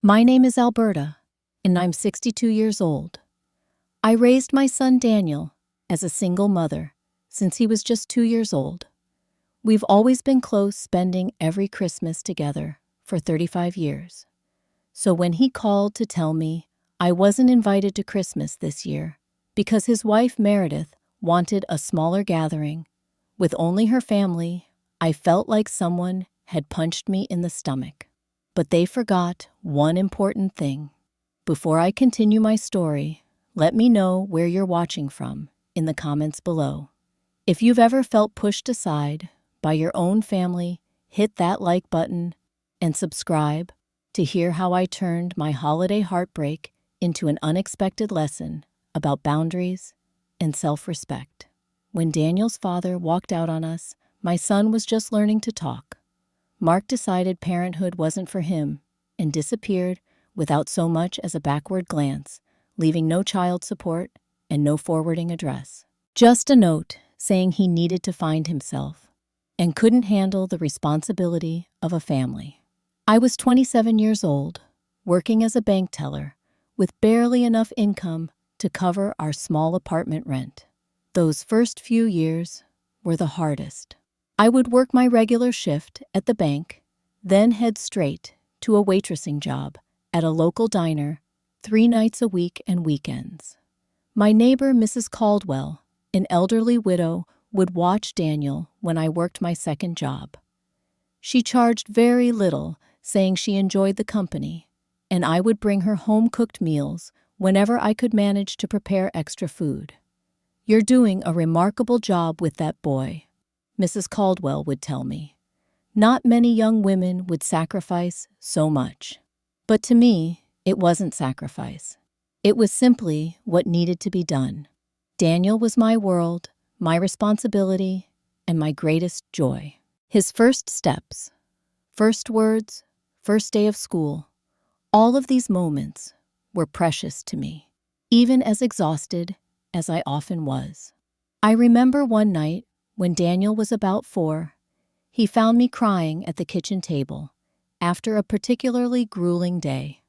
My name is Alberta, and I'm 62 years old. I raised my son Daniel as a single mother since he was just 2 years old. We've always been close, spending every Christmas together for 35 years. So when he called to tell me I wasn't invited to Christmas this year because his wife Meredith wanted a smaller gathering with only her family, I felt like someone had punched me in the stomach. But they forgot one important thing. Before I continue my story, let me know where you're watching from in the comments below. If you've ever felt pushed aside by your own family, hit that like button and subscribe to hear how I turned my holiday heartbreak into an unexpected lesson about boundaries and self-respect. When Daniel's father walked out on us, my son was just learning to talk. Mark decided parenthood wasn't for him and disappeared without so much as a backward glance, leaving no child support and no forwarding address. Just a note saying he needed to find himself and couldn't handle the responsibility of a family. I was 27 years old, working as a bank teller, with barely enough income to cover our small apartment rent. Those first few years were the hardest. I would work my regular shift at the bank, then head straight to a waitressing job at a local diner 3 nights a week and weekends. My neighbor, Mrs. Caldwell, an elderly widow, would watch Daniel when I worked my second job. She charged very little, saying she enjoyed the company, and I would bring her home-cooked meals whenever I could manage to prepare extra food. "You're doing a remarkable job with that boy," Mrs. Caldwell would tell me. Not many young women would sacrifice so much. But to me, it wasn't sacrifice. It was simply what needed to be done. Daniel was my world, my responsibility, and my greatest joy. His first steps, first words, first day of school, all of these moments were precious to me, even as exhausted as I often was. I remember one night when Daniel was about 4, he found me crying at the kitchen table after a particularly grueling day.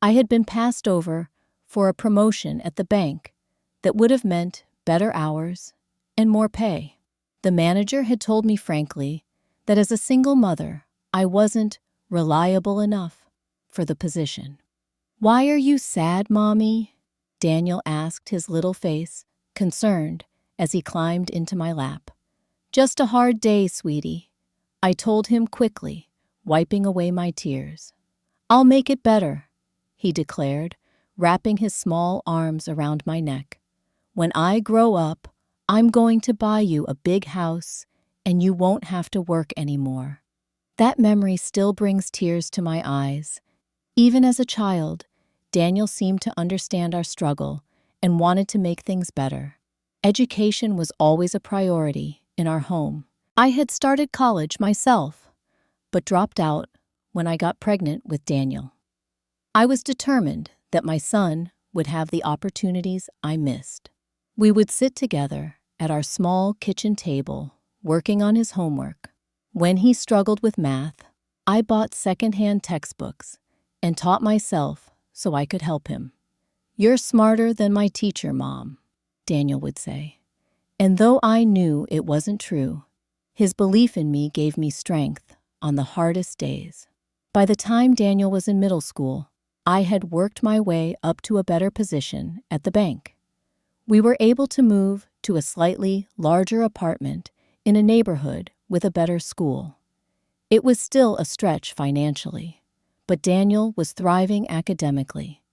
I had been passed over for a promotion at the bank that would have meant better hours and more pay. The manager had told me frankly that as a single mother, I wasn't reliable enough for the position. "Why are you sad, Mommy?" Daniel asked, his little face concerned as he climbed into my lap. "Just a hard day, sweetie," I told him quickly, wiping away my tears. "I'll make it better," he declared, wrapping his small arms around my neck. "When I grow up, I'm going to buy you a big house, and you won't have to work anymore." That memory still brings tears to my eyes. Even as a child, Daniel seemed to understand our struggle and wanted to make things better. Education was always a priority in our home. I had started college myself, but dropped out when I got pregnant with Daniel. I was determined that my son would have the opportunities I missed. We would sit together at our small kitchen table, working on his homework. When he struggled with math, I bought secondhand textbooks and taught myself so I could help him. "You're smarter than my teacher, Mom," Daniel would say. And though I knew it wasn't true, his belief in me gave me strength on the hardest days. By the time Daniel was in middle school, I had worked my way up to a better position at the bank. We were able to move to a slightly larger apartment in a neighborhood with a better school. It was still a stretch financially, but Daniel was thriving academically,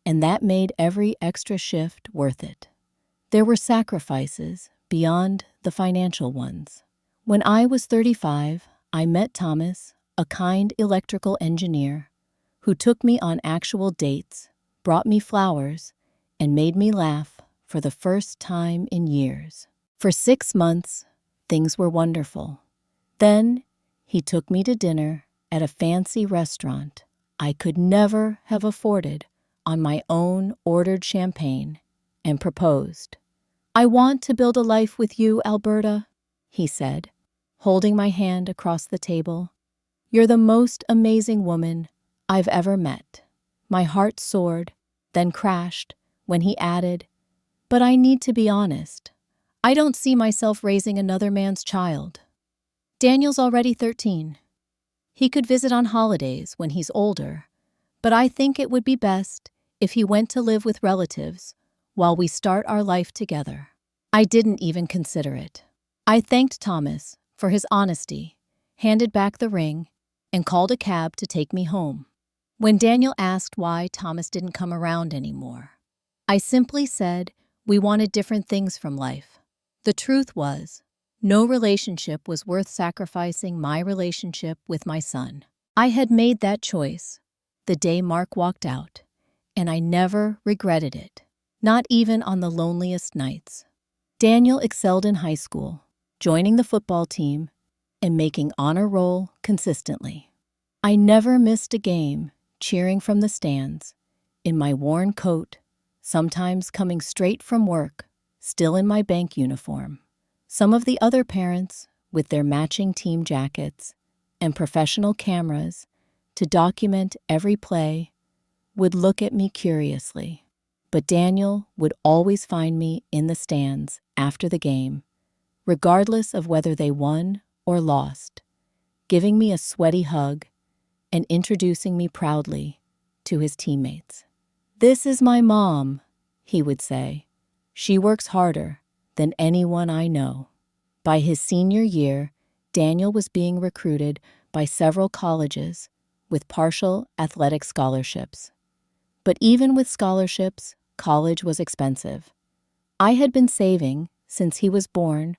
and that made every extra shift worth it. There were sacrifices beyond the financial ones. When I was 35, I met Thomas, a kind electrical engineer, who took me on actual dates, brought me flowers, and made me laugh for the first time in years. For 6 months, things were wonderful. Then, he took me to dinner at a fancy restaurant I could never have afforded on my own ordered champagne and proposed. "I want to build a life with you, Alberta," he said, holding my hand across the table. "You're the most amazing woman I've ever met." My heart soared, then crashed, when he added, "But I need to be honest. I don't see myself raising another man's child. Daniel's already 13. He could visit on holidays when he's older, but I think it would be best if he went to live with relatives while we start our life together." I didn't even consider it. I thanked Thomas for his honesty, handed back the ring, and called a cab to take me home. When Daniel asked why Thomas didn't come around anymore, I simply said we wanted different things from life. The truth was, no relationship was worth sacrificing my relationship with my son. I had made that choice the day Mark walked out, and I never regretted it, not even on the loneliest nights. Daniel excelled in high school, joining the football team and making honor roll consistently. I never missed a game, cheering from the stands, in my worn coat, sometimes coming straight from work, still in my bank uniform. Some of the other parents, with their matching team jackets and professional cameras to document every play, would look at me curiously. But Daniel would always find me in the stands after the game, regardless of whether they won or lost, giving me a sweaty hug and introducing me proudly to his teammates. "This is my mom," he would say. "She works harder than anyone I know." By his senior year, Daniel was being recruited by several colleges with partial athletic scholarships. But even with scholarships, college was expensive. I had been saving since he was born,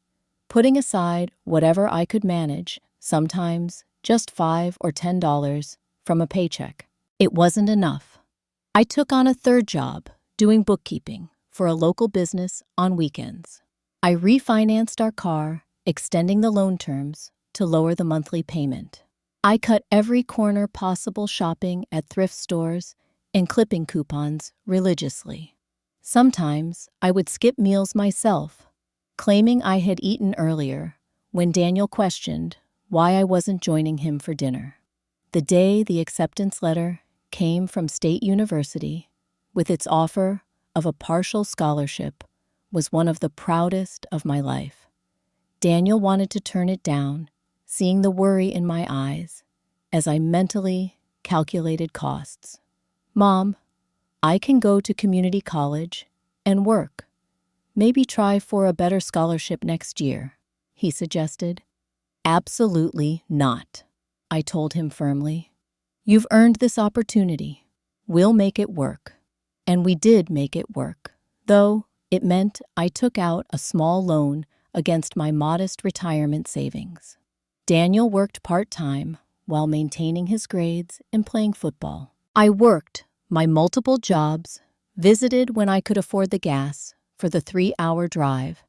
putting aside whatever I could manage, sometimes just $5 or $10 from a paycheck. It wasn't enough. I took on a third job, doing bookkeeping for a local business on weekends. I refinanced our car, extending the loan terms to lower the monthly payment. I cut every corner possible shopping at thrift stores and clipping coupons religiously. Sometimes I would skip meals myself, claiming I had eaten earlier when Daniel questioned why I wasn't joining him for dinner. The day the acceptance letter came from State University with its offer of a partial scholarship was one of the proudest of my life. Daniel wanted to turn it down, seeing the worry in my eyes as I mentally calculated costs. "Mom, I can go to community college and work. Maybe try for a better scholarship next year," he suggested. "Absolutely not," I told him firmly. "You've earned this opportunity. We'll make it work." And we did make it work, though it meant I took out a small loan against my modest retirement savings. Daniel worked part-time while maintaining his grades and playing football. I worked my multiple jobs, visited when I could afford the gas for the 3-hour drive,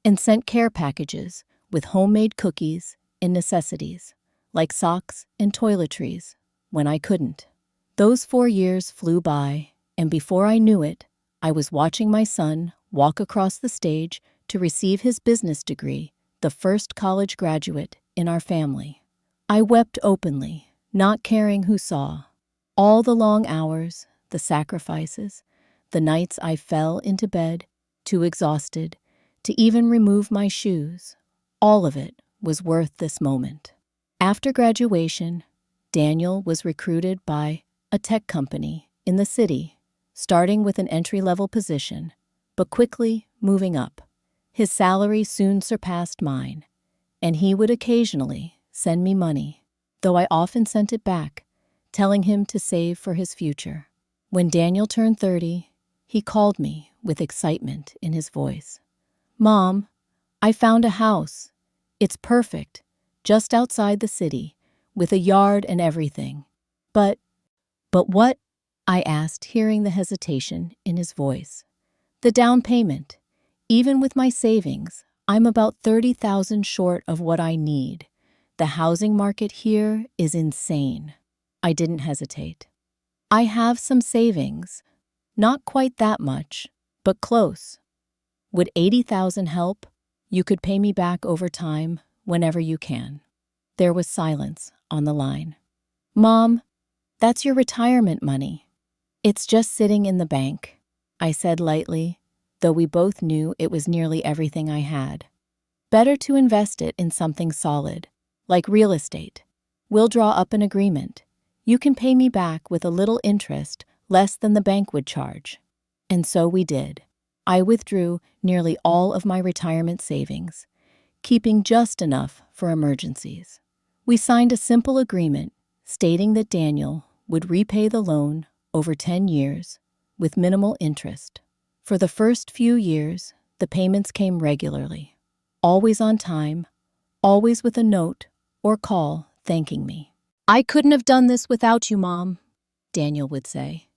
and sent care packages with homemade cookies and necessities, like socks and toiletries, when I couldn't. Those 4 years flew by, and before I knew it, I was watching my son walk across the stage to receive his business degree, the first college graduate in our family. I wept openly, not caring who saw. All the long hours, the sacrifices, the nights I fell into bed, too exhausted to even remove my shoes, all of it was worth this moment. After graduation, Daniel was recruited by a tech company in the city, starting with an entry-level position, but quickly moving up. His salary soon surpassed mine, and he would occasionally send me money, though I often sent it back, telling him to save for his future. When Daniel turned 30, he called me with excitement in his voice. "Mom, I found a house. It's perfect, just outside the city, with a yard and everything. But what?" I asked, hearing the hesitation in his voice. "The down payment. Even with my savings, I'm about $30,000 short of what I need. The housing market here is insane." I didn't hesitate. "I have some savings. Not quite that much, but close. Would $80,000 help? You could pay me back over time whenever you can." There was silence on the line. "Mom, that's your retirement money." It's just sitting in the bank, I said lightly, though we both knew it was nearly everything I had. Better to invest it in something solid, like real estate. We'll draw up an agreement. You can pay me back with a little interest, less than the bank would charge. And so we did. I withdrew nearly all of my retirement savings, keeping just enough for emergencies. We signed a simple agreement stating that Daniel would repay the loan over 10 years with minimal interest. For the first few years, the payments came regularly, always on time, always with a note or call thanking me. "I couldn't have done this without you, Mom," Daniel would say.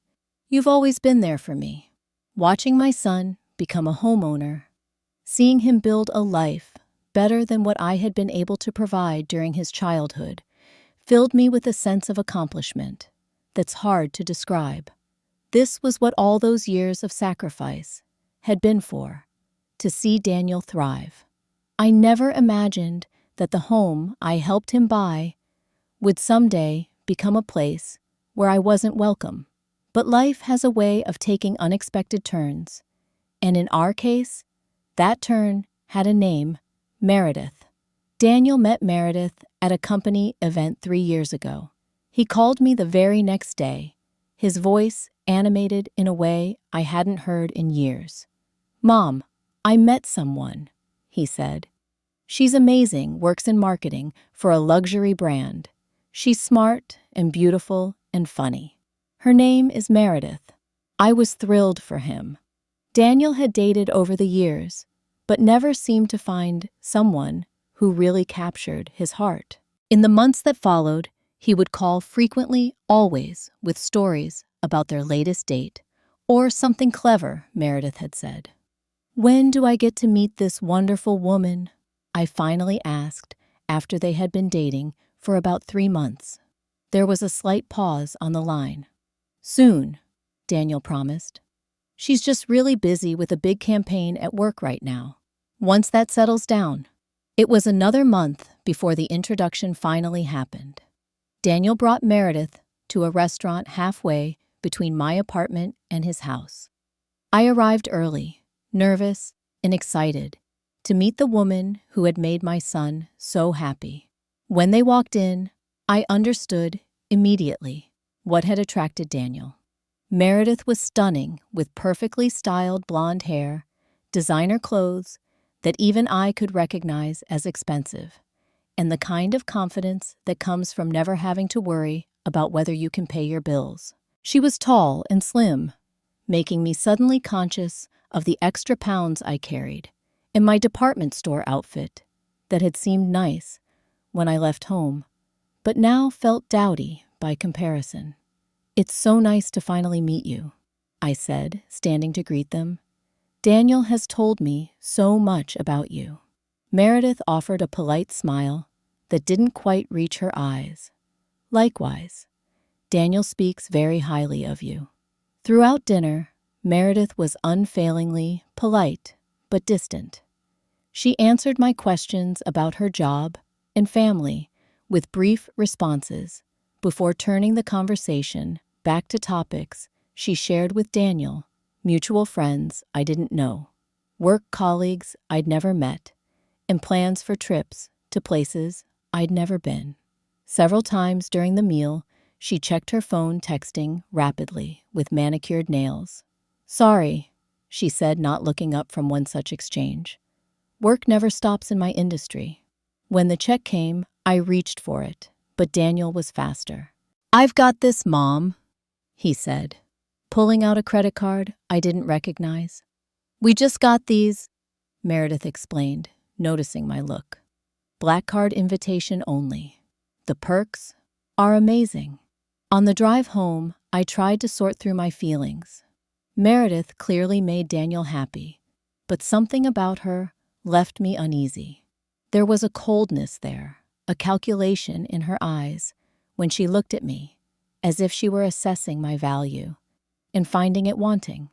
"You've always been there for me." Watching my son become a homeowner, seeing him build a life better than what I had been able to provide during his childhood, filled me with a sense of accomplishment that's hard to describe. This was what all those years of sacrifice had been for, to see Daniel thrive. I never imagined that the home I helped him buy would someday become a place where I wasn't welcome. But life has a way of taking unexpected turns, and in our case, that turn had a name: Meredith. Daniel met Meredith at a company event 3 years ago. He called me the very next day, his voice animated in a way I hadn't heard in years. "Mom, I met someone," he said. "She's amazing, works in marketing for a luxury brand. She's smart and beautiful and funny. Her name is Meredith." I was thrilled for him. Daniel had dated over the years, but never seemed to find someone who really captured his heart. In the months that followed, he would call frequently, always, with stories about their latest date, or something clever Meredith had said. "When do I get to meet this wonderful woman?" I finally asked after they had been dating for about 3 months. There was a slight pause on the line. "Soon," Daniel promised. "She's just really busy with a big campaign at work right now. Once that settles down." It was another month before the introduction finally happened. Daniel brought Meredith to a restaurant halfway between my apartment and his house. I arrived early, nervous and excited, to meet the woman who had made my son so happy. When they walked in, I understood immediately what had attracted Daniel. Meredith was stunning with perfectly styled blonde hair, designer clothes that even I could recognize as expensive, and the kind of confidence that comes from never having to worry about whether you can pay your bills. She was tall and slim, making me suddenly conscious of the extra pounds I carried, and my department store outfit that had seemed nice when I left home, but now felt dowdy by comparison. "It's so nice to finally meet you," I said, standing to greet them. "Daniel has told me so much about you." Meredith offered a polite smile that didn't quite reach her eyes. "Likewise, Daniel speaks very highly of you." Throughout dinner, Meredith was unfailingly polite but distant. She answered my questions about her job and family with brief responses before turning the conversation back to topics she shared with Daniel: mutual friends I didn't know, work colleagues I'd never met, and plans for trips to places I'd never been. Several times during the meal, she checked her phone, texting rapidly with manicured nails. "Sorry," she said, not looking up from one such exchange. "Work never stops in my industry." When the check came, I reached for it, but Daniel was faster. "I've got this, Mom," he said, pulling out a credit card I didn't recognize. "We just got these," Meredith explained, noticing my look. "Black card invitation only. The perks are amazing." On the drive home, I tried to sort through my feelings. Meredith clearly made Daniel happy, but something about her left me uneasy. There was a coldness there, a calculation in her eyes when she looked at me, as if she were assessing my value and finding it wanting.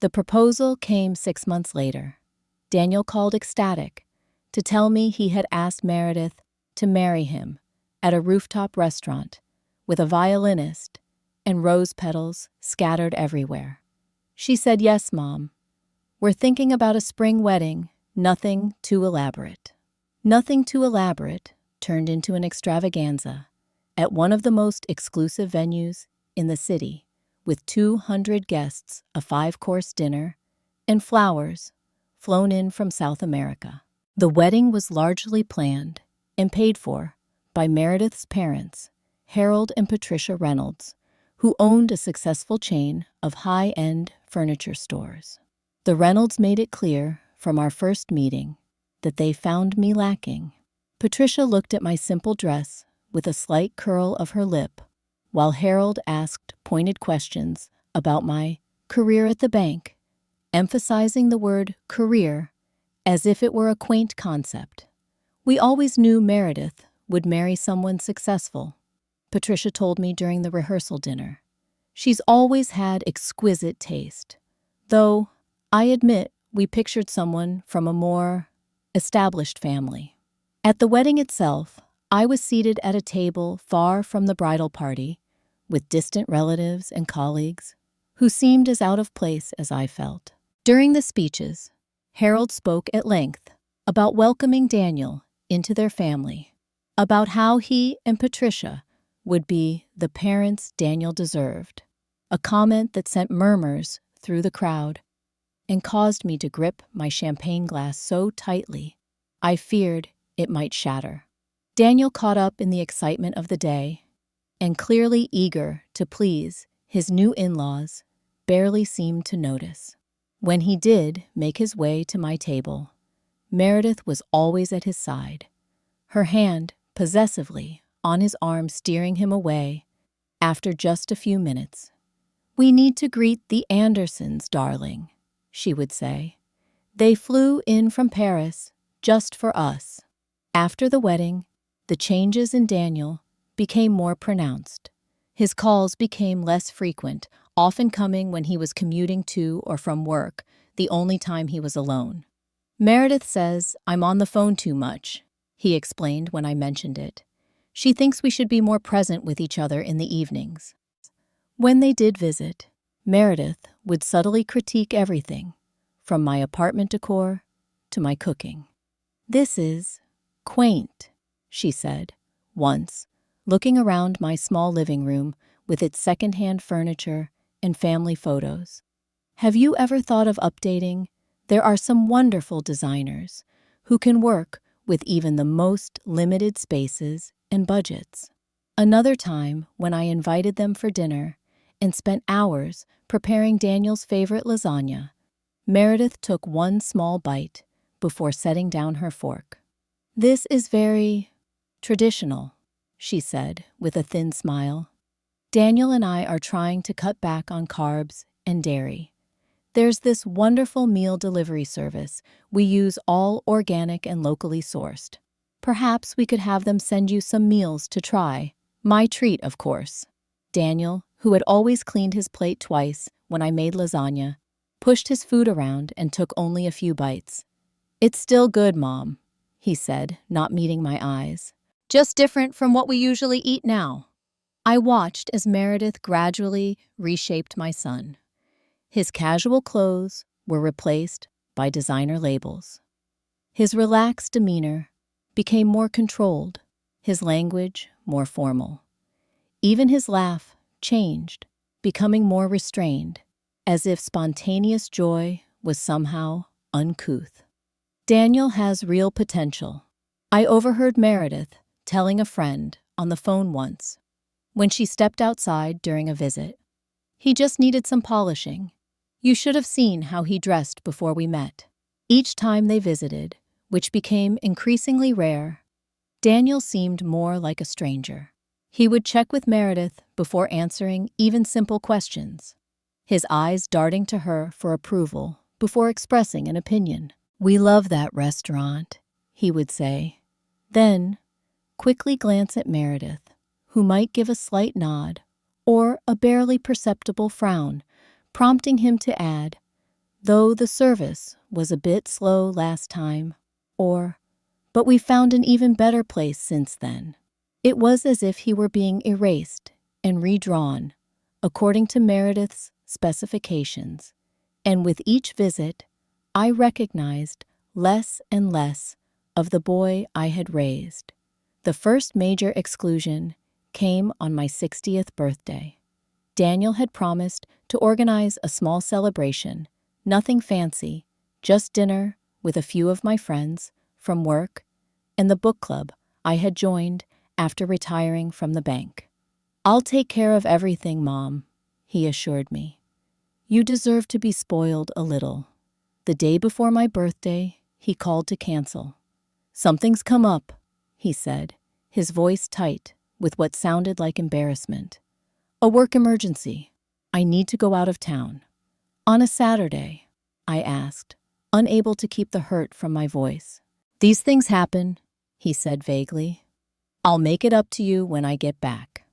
The proposal came 6 months later. Daniel called ecstatic to tell me he had asked Meredith to marry him at a rooftop restaurant with a violinist and rose petals scattered everywhere. She said, "Yes, Mom. We're thinking about a spring wedding, nothing too elaborate." Nothing too elaborate turned into an extravaganza at one of the most exclusive venues in the city, with 200 guests, a 5-course dinner, and flowers flown in from South America. The wedding was largely planned and paid for by Meredith's parents, Harold and Patricia Reynolds, who owned a successful chain of high-end furniture stores. The Reynolds made it clear from our first meeting that they found me lacking. Patricia looked at my simple dress with a slight curl of her lip, while Harold asked pointed questions about my career at the bank, emphasizing the word career as if it were a quaint concept. We always knew Meredith would marry someone successful, Patricia told me during the rehearsal dinner. She's always had exquisite taste, though I admit we pictured someone from a more established family. At the wedding itself, I was seated at a table far from the bridal party, with distant relatives and colleagues who seemed as out of place as I felt. During the speeches, Harold spoke at length about welcoming Daniel into their family, about how he and Patricia would be the parents Daniel deserved, a comment that sent murmurs through the crowd and caused me to grip my champagne glass so tightly I feared it might shatter. Daniel, caught up in the excitement of the day and clearly eager to please his new in-laws, barely seemed to notice. When he did make his way to my table, Meredith was always at his side, her hand possessively on his arm, steering him away after just a few minutes. "We need to greet the Andersons, darling," she would say. "They flew in from Paris just for us." After the wedding, the changes in Daniel became more pronounced. His calls became less frequent, often coming when he was commuting to or from work, the only time he was alone. "Meredith says I'm on the phone too much," he explained when I mentioned it. "She thinks we should be more present with each other in the evenings." When they did visit, Meredith would subtly critique everything, from my apartment decor to my cooking. "This is quaint," she said once, looking around my small living room with its secondhand furniture and family photos. "Have you ever thought of updating? There are some wonderful designers who can work with even the most limited spaces and budgets." Another time, when I invited them for dinner and spent hours preparing Daniel's favorite lasagna, Meredith took one small bite before setting down her fork. "This is very traditional," she said with a thin smile. "Daniel and I are trying to cut back on carbs and dairy. There's this wonderful meal delivery service. We use all organic and locally sourced. Perhaps we could have them send you some meals to try. My treat, of course." Daniel, who had always cleaned his plate twice when I made lasagna, pushed his food around and took only a few bites. "It's still good, Mom," he said, not meeting my eyes. "Just different from what we usually eat now." I watched as Meredith gradually reshaped my son. His casual clothes were replaced by designer labels. His relaxed demeanor became more controlled, his language more formal. Even his laugh changed, becoming more restrained, as if spontaneous joy was somehow uncouth. "Daniel has real potential," I overheard Meredith telling a friend on the phone once, when she stepped outside during a visit. "He just needed some polishing. You should have seen how he dressed before we met." Each time they visited, which became increasingly rare, Daniel seemed more like a stranger. He would check with Meredith before answering even simple questions, his eyes darting to her for approval before expressing an opinion. "We love that restaurant," he would say, then quickly glance at Meredith, who might give a slight nod or a barely perceptible frown, prompting him to add, "Though the service was a bit slow last time," or, "But we found an even better place since then." It was as if he were being erased and redrawn according to Meredith's specifications, and with each visit, I recognized less and less of the boy I had raised. The first major exclusion came on my 60th birthday. Daniel had promised to organize a small celebration, nothing fancy, just dinner with a few of my friends from work and the book club I had joined after retiring from the bank. "I'll take care of everything, Mom," he assured me. "You deserve to be spoiled a little." The day before my birthday, he called to cancel. "Something's come up," he said, his voice tight with what sounded like embarrassment. "A work emergency. I need to go out of town." "On a Saturday?" I asked, unable to keep the hurt from my voice. "These things happen," he said vaguely. "I'll make it up to you when I get back."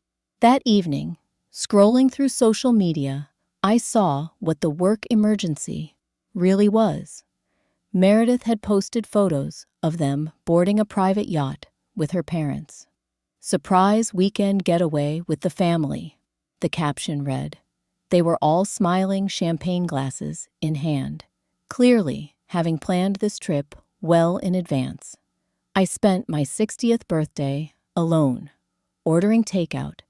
That evening, scrolling through social media, I saw what the work emergency really was. Meredith had posted photos of them boarding a private yacht with her parents. "Surprise weekend getaway with the family," the caption read. They were all smiling, champagne glasses in hand, clearly having planned this trip well in advance. I spent my 60th birthday alone, ordering takeout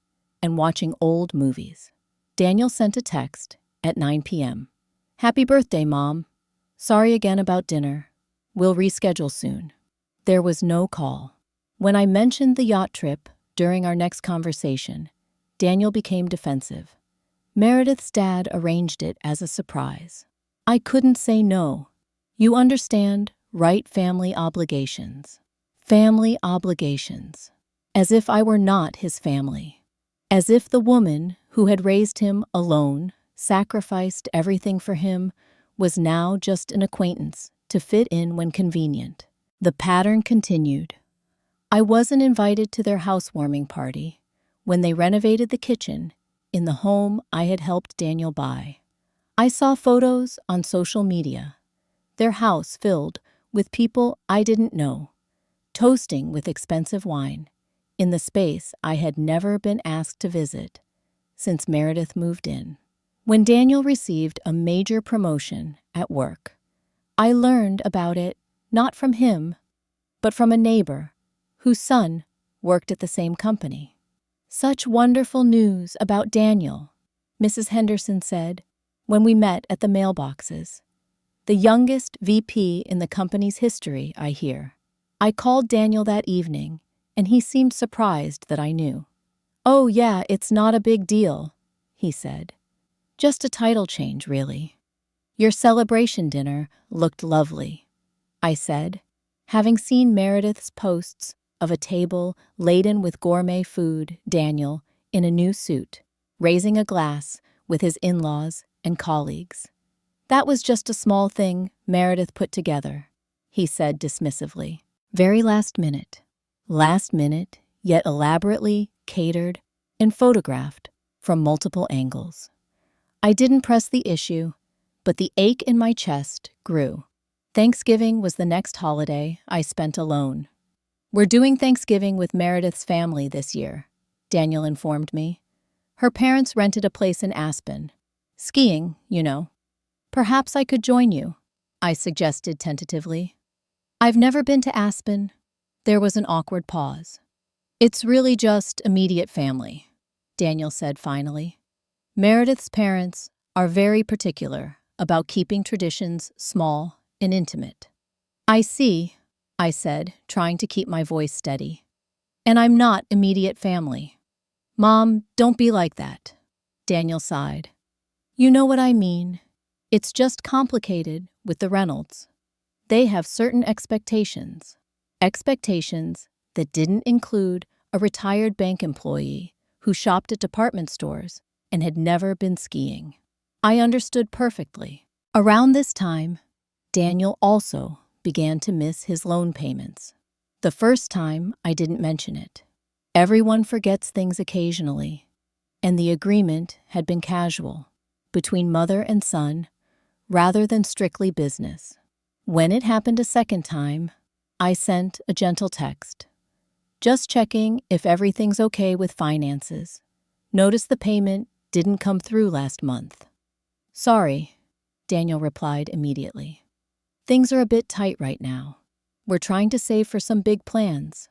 and watching old movies. Daniel sent a text at 9 p.m. "Happy birthday, Mom. Sorry again about dinner. We'll reschedule soon." There was no call. When I mentioned the yacht trip during our next conversation, Daniel became defensive. Meredith's dad arranged it as a surprise. I couldn't say no. You understand, right? Family obligations. Family obligations. As if I were not his family. As if the woman who had raised him alone, sacrificed everything for him, was now just an acquaintance to fit in when convenient. The pattern continued. I wasn't invited to their housewarming party when they renovated the kitchen in the home I had helped Daniel buy. I saw photos on social media, their house filled with people I didn't know, toasting with expensive wine, in the space I had never been asked to visit since Meredith moved in. When Daniel received a major promotion at work, I learned about it not from him, but from a neighbor whose son worked at the same company. "Such wonderful news about Daniel," Mrs. Henderson said when we met at the mailboxes. "The youngest VP in the company's history, I hear." I called Daniel that evening, and he seemed surprised that I knew. "Oh yeah, it's not a big deal," he said. "Just a title change, really." "Your celebration dinner looked lovely," I said, having seen Meredith's posts of a table laden with gourmet food, Daniel, in a new suit, raising a glass with his in-laws and colleagues. "That was just a small thing Meredith put together," he said dismissively. "Very last minute, yet elaborately catered and photographed from multiple angles." I didn't press the issue, but the ache in my chest grew. Thanksgiving was the next holiday I spent alone. "We're doing Thanksgiving with Meredith's family this year," Daniel informed me. "Her parents rented a place in Aspen. Skiing, you know." "Perhaps I could join you," I suggested tentatively. "I've never been to Aspen." There was an awkward pause. "It's really just immediate family," Daniel said finally. "Meredith's parents are very particular about keeping traditions small and intimate." "I see," I said, trying to keep my voice steady. "And I'm not immediate family." "Mom, don't be like that," Daniel sighed. "You know what I mean. It's just complicated with the Reynolds. They have certain expectations that didn't include a retired bank employee who shopped at department stores and had never been skiing." I understood perfectly. Around this time, Daniel also began to miss his loan payments. The first time, I didn't mention it. Everyone forgets things occasionally, and the agreement had been casual, between mother and son, rather than strictly business. When it happened a second time, I sent a gentle text. "Just checking if everything's okay with finances. Notice the payment didn't come through last month. Sorry, Daniel replied immediately. Things are a bit tight right now. We're trying to save for some big plans.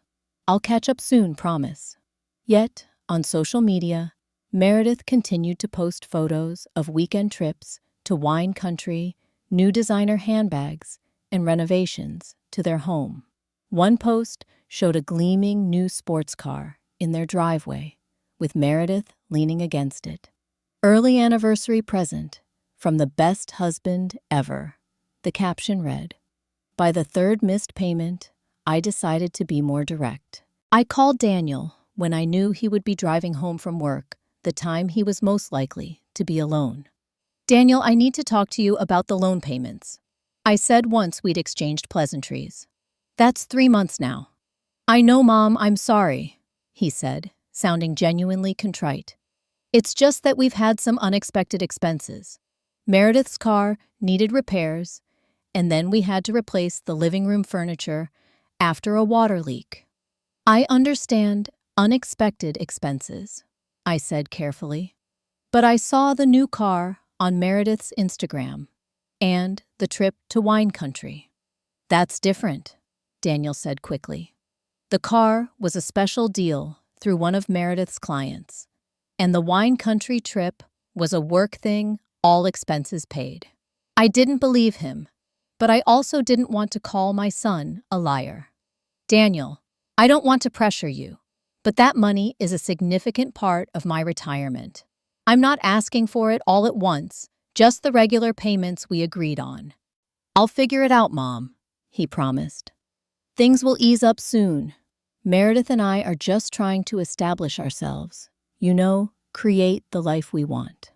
I'll catch up soon, promise. Yet, on social media, Meredith continued to post photos of weekend trips to wine country, new designer handbags, and renovations to their home. One post showed a gleaming new sports car in their driveway, with Meredith leaning against it. Early anniversary present from the best husband ever, the caption read. By the third missed payment, I decided to be more direct. I called Daniel when I knew he would be driving home from work, the time he was most likely to be alone. Daniel, I need to talk to you about the loan payments. I said once we'd exchanged pleasantries. That's 3 months now. I know, Mom, I'm sorry, he said, sounding genuinely contrite. It's just that we've had some unexpected expenses. Meredith's car needed repairs, and then we had to replace the living room furniture after a water leak. I understand unexpected expenses, I said carefully, but I saw the new car on Meredith's Instagram and the trip to wine country. That's different, Daniel said quickly. The car was a special deal through one of Meredith's clients, and the wine country trip was a work thing, all expenses paid. I didn't believe him, but I also didn't want to call my son a liar. Daniel, I don't want to pressure you, but that money is a significant part of my retirement. I'm not asking for it all at once, just the regular payments we agreed on. I'll figure it out, Mom, he promised. Things will ease up soon. Meredith and I are just trying to establish ourselves. Create the life we want.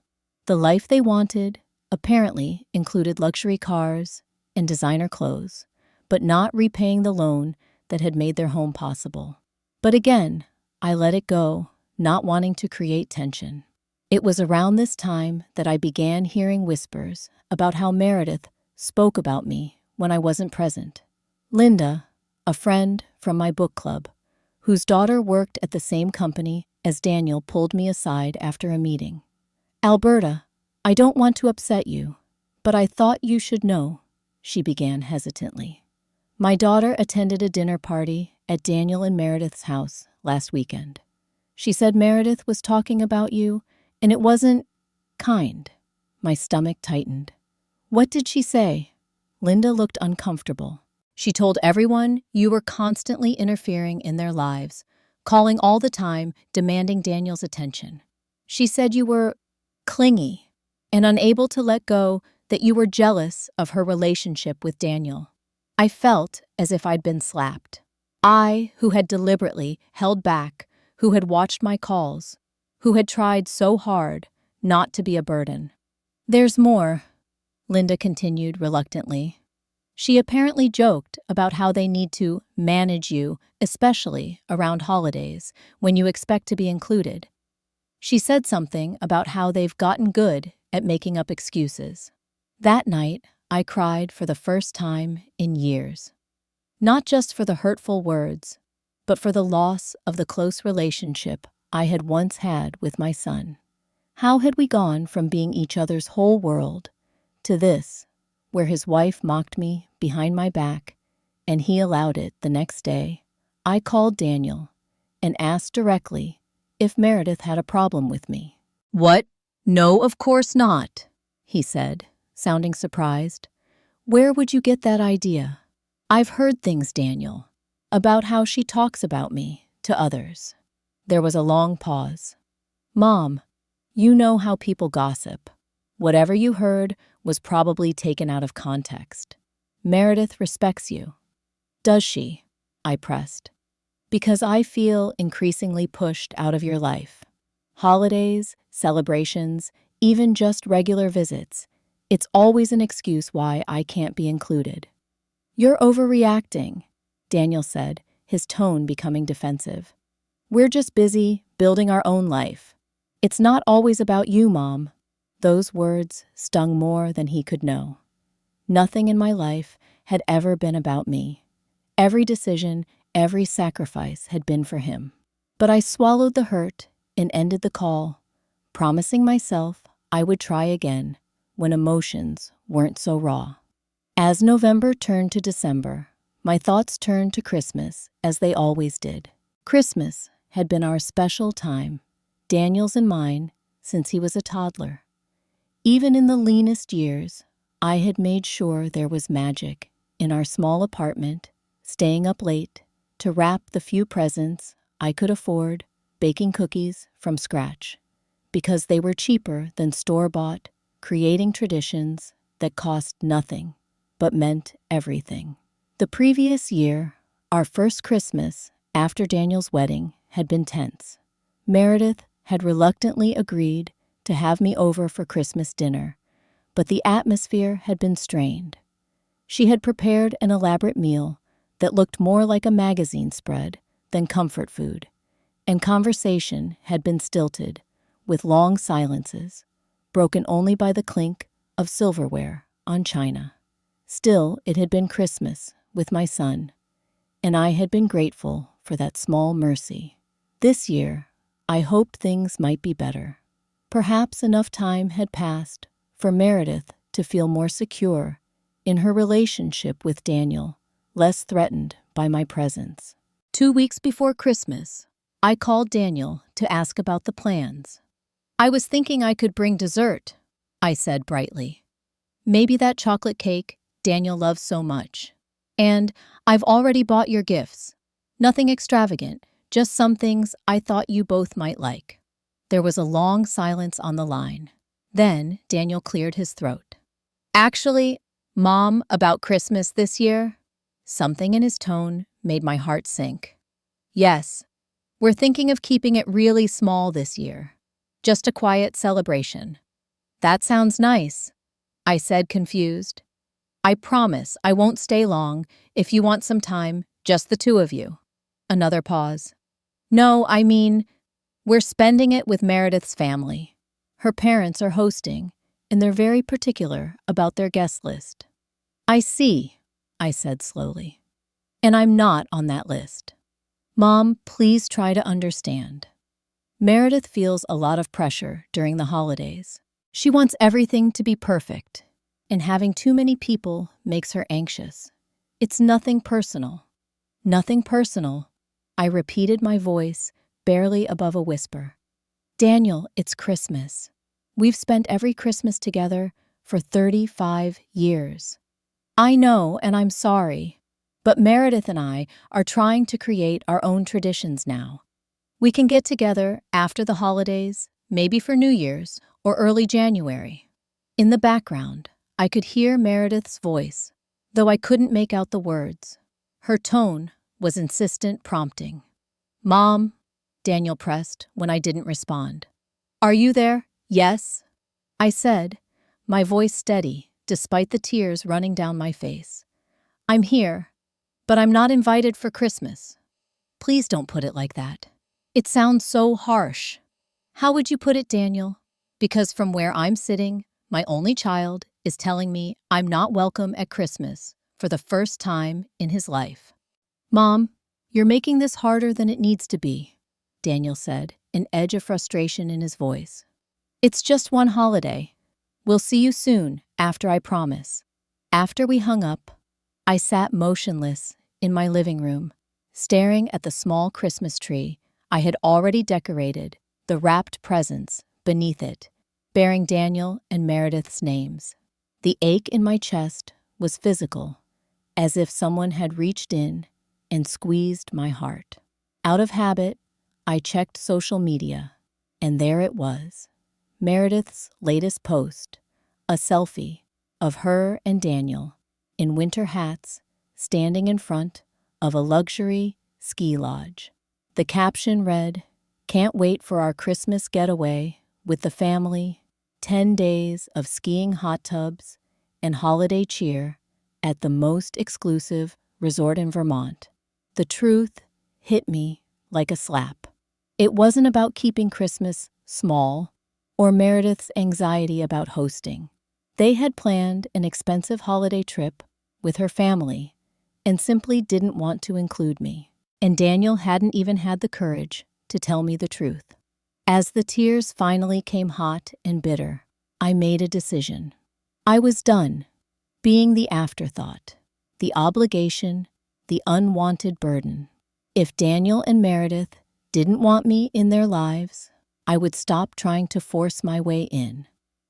The life they wanted, apparently, included luxury cars and designer clothes, but not repaying the loan that had made their home possible. But again, I let it go, not wanting to create tension. It was around this time that I began hearing whispers about how Meredith spoke about me when I wasn't present. Linda, a friend from my book club, whose daughter worked at the same company as Daniel, pulled me aside after a meeting. Alberta, I don't want to upset you, but I thought you should know, she began hesitantly. My daughter attended a dinner party at Daniel and Meredith's house last weekend. She said Meredith was talking about you, and it wasn't kind. My stomach tightened. What did she say? Linda looked uncomfortable. She told everyone you were constantly interfering in their lives, calling all the time, demanding Daniel's attention. She said you were clingy and unable to let go, that you were jealous of her relationship with Daniel. I felt as if I'd been slapped. I, who had deliberately held back, who had watched my calls, who had tried so hard not to be a burden. There's more, Linda continued reluctantly. She apparently joked about how they need to manage you, especially around holidays, when you expect to be included. She said something about how they've gotten good at making up excuses. That night, I cried for the first time in years. Not just for the hurtful words, but for the loss of the close relationship I had once had with my son. How had we gone from being each other's whole world to this, where his wife mocked me behind my back, and he allowed it the next day? I called Daniel and asked directly if Meredith had a problem with me. What? No, of course not, he said, sounding surprised. Where would you get that idea? I've heard things, Daniel, about how she talks about me to others. There was a long pause. Mom, you know how people gossip. Whatever you heard was probably taken out of context. Meredith respects you. Does she? I pressed. Because I feel increasingly pushed out of your life. Holidays, celebrations, even just regular visits. It's always an excuse why I can't be included. You're overreacting, Daniel said, his tone becoming defensive. We're just busy building our own life. It's not always about you, Mom. Those words stung more than he could know. Nothing in my life had ever been about me. Every decision, every sacrifice had been for him. But I swallowed the hurt and ended the call, promising myself I would try again when emotions weren't so raw. As November turned to December, my thoughts turned to Christmas as they always did. Christmas had been our special time, Daniel's and mine, since he was a toddler. Even in the leanest years, I had made sure there was magic in our small apartment, staying up late to wrap the few presents I could afford, baking cookies from scratch, because they were cheaper than store-bought, creating traditions that cost nothing but meant everything. The previous year, our first Christmas after Daniel's wedding, had been tense. Meredith had reluctantly agreed to have me over for Christmas dinner, but the atmosphere had been strained. She had prepared an elaborate meal that looked more like a magazine spread than comfort food, and conversation had been stilted, with long silences, broken only by the clink of silverware on china. Still, it had been Christmas with my son, and I had been grateful for that small mercy. This year, I hoped things might be better. Perhaps enough time had passed for Meredith to feel more secure in her relationship with Daniel, less threatened by my presence. 2 weeks before Christmas, I called Daniel to ask about the plans. "I was thinking I could bring dessert," I said brightly. "Maybe that chocolate cake Daniel loves so much. And I've already bought your gifts. Nothing extravagant, just some things I thought you both might like." There was a long silence on the line. Then Daniel cleared his throat. "Actually, Mom, about Christmas this year?" Something in his tone made my heart sink. "Yes, we're thinking of keeping it really small this year. Just a quiet celebration." "That sounds nice," I said, confused. "I promise I won't stay long if you want some time, just the two of you." Another pause. "No, I mean, we're spending it with Meredith's family. Her parents are hosting, and they're very particular about their guest list." "I see," I said slowly. "And I'm not on that list. Mom, please try to understand. Meredith feels a lot of pressure during the holidays. She wants everything to be perfect, and having too many people makes her anxious. It's nothing personal." "Nothing personal," I repeated, my voice barely above a whisper. "Daniel, it's Christmas. We've spent every Christmas together for 35 years. I know, and I'm sorry, but Meredith and I are trying to create our own traditions now. We can get together after the holidays, maybe for New Year's or early January." In the background, I could hear Meredith's voice, though I couldn't make out the words. Her tone was insistent, prompting. "Mom," Daniel pressed when I didn't respond. "Are you there?" "Yes," I said, my voice steady despite the tears running down my face. "I'm here, but I'm not invited for Christmas." "Please don't put it like that. It sounds so harsh." "How would you put it, Daniel? Because from where I'm sitting, my only child is telling me I'm not welcome at Christmas for the first time in his life." "Mom, you're making this harder than it needs to be," Daniel said, an edge of frustration in his voice. "It's just one holiday. We'll see you soon, after, I promise." After we hung up, I sat motionless in my living room, staring at the small Christmas tree I had already decorated, the wrapped presents beneath it, bearing Daniel and Meredith's names. The ache in my chest was physical, as if someone had reached in and squeezed my heart. Out of habit, I checked social media, and there it was, Meredith's latest post, a selfie of her and Daniel in winter hats standing in front of a luxury ski lodge. The caption read, "Can't wait for our Christmas getaway with the family, 10 days of skiing hot tubs and holiday cheer at the most exclusive resort in Vermont." The truth hit me like a slap. It wasn't about keeping Christmas small or Meredith's anxiety about hosting. They had planned an expensive holiday trip with her family and simply didn't want to include me. And Daniel hadn't even had the courage to tell me the truth. As the tears finally came hot and bitter, I made a decision. I was done being the afterthought, the obligation, the unwanted burden. If Daniel and Meredith didn't want me in their lives, I would stop trying to force my way in.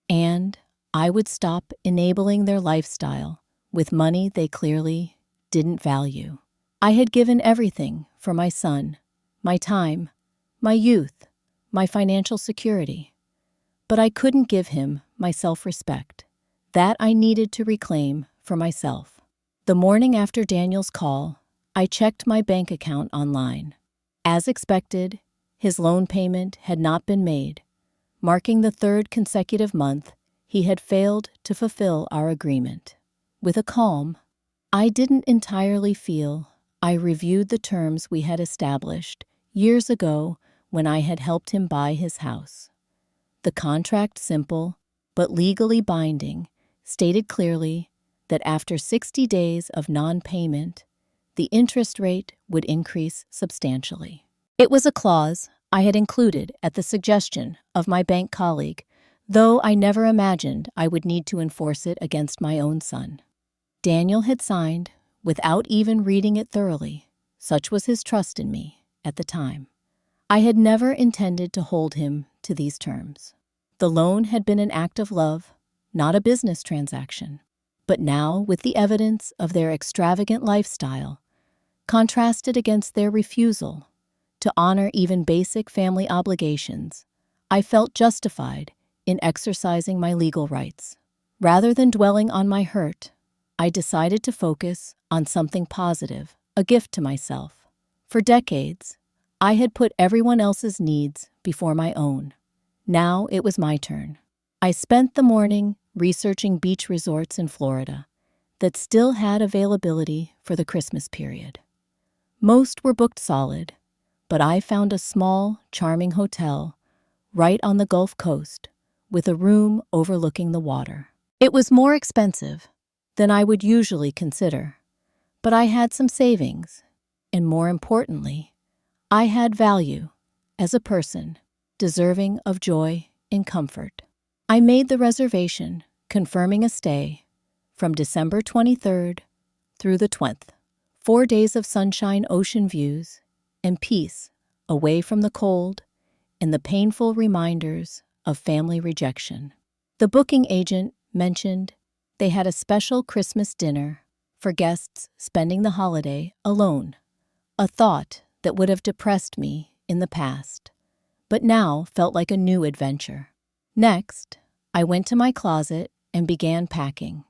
And I would stop enabling their lifestyle with money they clearly didn't value. I had given everything for my son, my time, my youth, my financial security. But I couldn't give him my self-respect. That I needed to reclaim for myself. The morning after Daniel's call, I checked my bank account online. As expected, his loan payment had not been made, marking the third consecutive month he had failed to fulfill our agreement. With a calm I didn't entirely feel, I reviewed the terms we had established years ago when I had helped him buy his house. The contract, simple but legally binding, stated clearly that after 60 days of non-payment, the interest rate would increase substantially. It was a clause I had included at the suggestion of my bank colleague, though I never imagined I would need to enforce it against my own son. Daniel had signed without even reading it thoroughly. Such was his trust in me at the time. I had never intended to hold him to these terms. The loan had been an act of love, not a business transaction. But now, with the evidence of their extravagant lifestyle, contrasted against their refusal to honor even basic family obligations, I felt justified in exercising my legal rights. Rather than dwelling on my hurt, I decided to focus on something positive, a gift to myself. For decades, I had put everyone else's needs before my own. Now it was my turn. I spent the morning researching beach resorts in Florida that still had availability for the Christmas period. Most were booked solid, but I found a small, charming hotel right on the Gulf Coast with a room overlooking the water. It was more expensive than I would usually consider, but I had some savings, and more importantly, I had value as a person deserving of joy and comfort. I made the reservation, confirming a stay from December 23rd through the 20th. 4 days of sunshine, ocean views, and peace away from the cold and the painful reminders of family rejection. The booking agent mentioned they had a special Christmas dinner for guests spending the holiday alone, a thought that would have depressed me in the past, but now felt like a new adventure. Next, I went to my closet and began packing.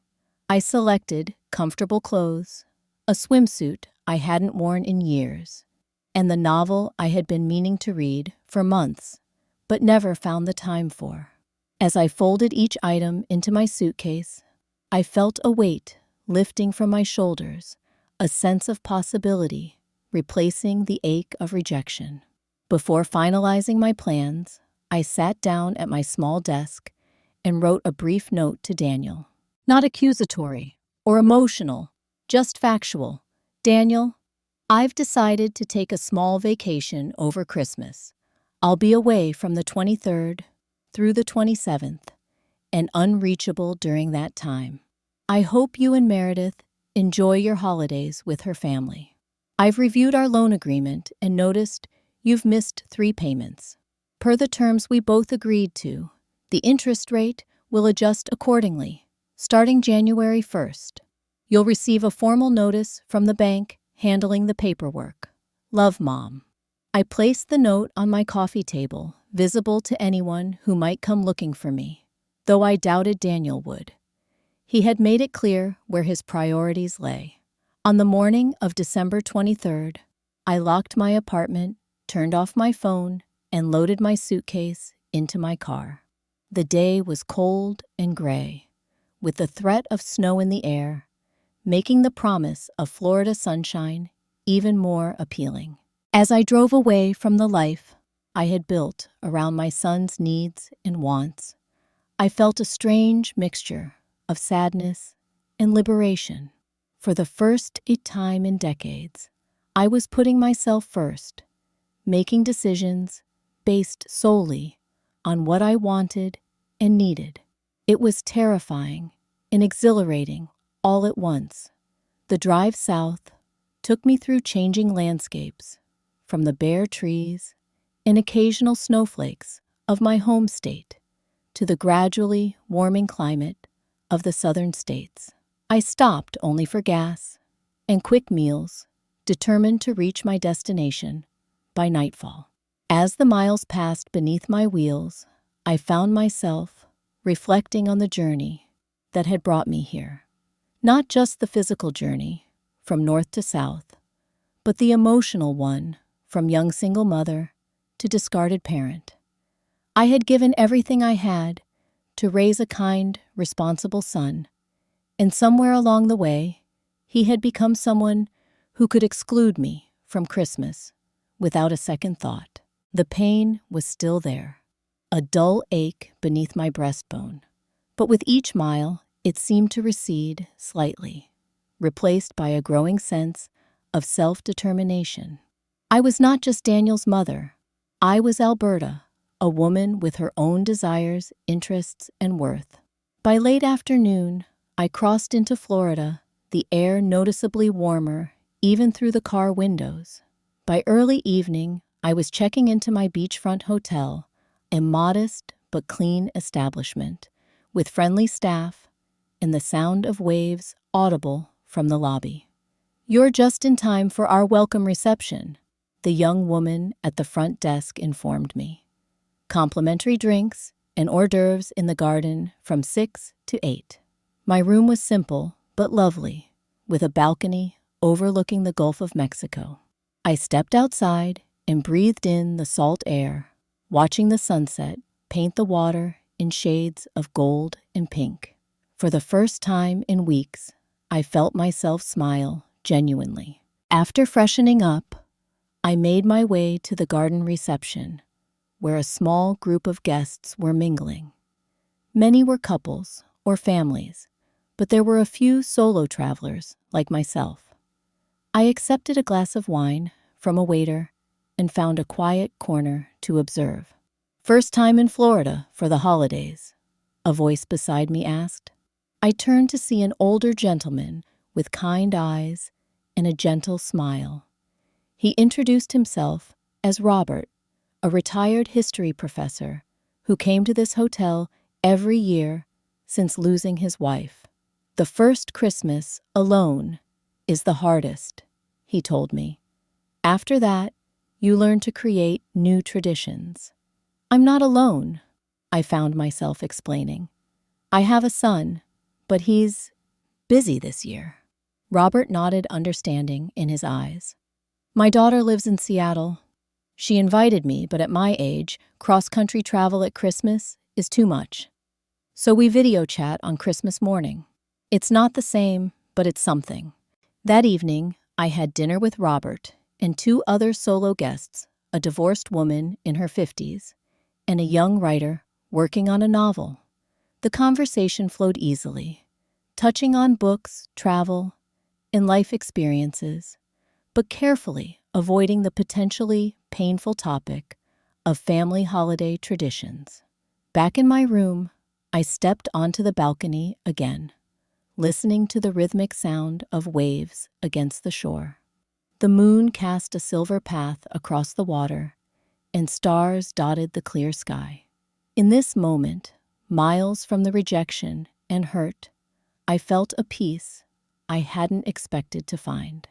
I selected comfortable clothes, a swimsuit I hadn't worn in years, and the novel I had been meaning to read for months, but never found the time for. As I folded each item into my suitcase, I felt a weight lifting from my shoulders, a sense of possibility replacing the ache of rejection. Before finalizing my plans, I sat down at my small desk and wrote a brief note to Daniel. Not accusatory or emotional, just factual. Daniel, I've decided to take a small vacation over Christmas. I'll be away from the 23rd through the 27th and unreachable during that time. I hope you and Meredith enjoy your holidays with her family. I've reviewed our loan agreement and noticed you've missed 3 payments. Per the terms we both agreed to, the interest rate will adjust accordingly, starting January 1st. You'll receive a formal notice from the bank handling the paperwork. Love, Mom. I placed the note on my coffee table, visible to anyone who might come looking for me, though I doubted Daniel would. He had made it clear where his priorities lay. On the morning of December 23rd, I locked my apartment, turned off my phone, and loaded my suitcase into my car. The day was cold and gray, with the threat of snow in the air, making the promise of Florida sunshine even more appealing. As I drove away from the life I had built around my son's needs and wants, I felt a strange mixture of sadness and liberation. For the first time in decades, I was putting myself first, making decisions based solely on what I wanted and needed. It was terrifying and exhilarating all at once. The drive south took me through changing landscapes, from the bare trees and occasional snowflakes of my home state to the gradually warming climate of the southern states. I stopped only for gas and quick meals, determined to reach my destination by nightfall. As the miles passed beneath my wheels, I found myself reflecting on the journey that had brought me here. Not just the physical journey from north to south, but the emotional one from young single mother to discarded parent. I had given everything I had to raise a kind, responsible son, and somewhere along the way, he had become someone who could exclude me from Christmas without a second thought. The pain was still there, a dull ache beneath my breastbone, but with each mile, it seemed to recede slightly, replaced by a growing sense of self-determination. I was not just Daniel's mother. I was Alberta, a woman with her own desires, interests, and worth. By late afternoon, I crossed into Florida, the air noticeably warmer even through the car windows. By early evening, I was checking into my beachfront hotel, a modest but clean establishment, with friendly staff and the sound of waves audible from the lobby. "You're just in time for our welcome reception," the young woman at the front desk informed me. "Complimentary drinks and hors d'oeuvres in the garden from 6 to 8. My room was simple but lovely, with a balcony overlooking the Gulf of Mexico. I stepped outside and breathed in the salt air, watching the sunset paint the water in shades of gold and pink. For the first time in weeks, I felt myself smile genuinely. After freshening up, I made my way to the garden reception, where a small group of guests were mingling. Many were couples or families, but there were a few solo travelers like myself. I accepted a glass of wine from a waiter and found a quiet corner to observe. "First time in Florida for the holidays?" a voice beside me asked. I turned to see an older gentleman with kind eyes and a gentle smile. He introduced himself as Robert, a retired history professor who came to this hotel every year since losing his wife. "The first Christmas alone is the hardest," he told me. "After that, you learn to create new traditions." "I'm not alone," I found myself explaining. "I have a son, but he's busy this year." Robert nodded understanding in his eyes. "My daughter lives in Seattle. She invited me, but at my age, cross-country travel at Christmas is too much. So we video chat on Christmas morning. It's not the same, but it's something." That evening, I had dinner with Robert and two other solo guests, a divorced woman in her 50s and a young writer working on a novel. The conversation flowed easily, touching on books, travel, and life experiences, but carefully avoiding the potentially painful topic of family holiday traditions. Back in my room, I stepped onto the balcony again, listening to the rhythmic sound of waves against the shore. The moon cast a silver path across the water, and stars dotted the clear sky. In this moment, miles from the rejection and hurt, I felt a peace I hadn't expected to find.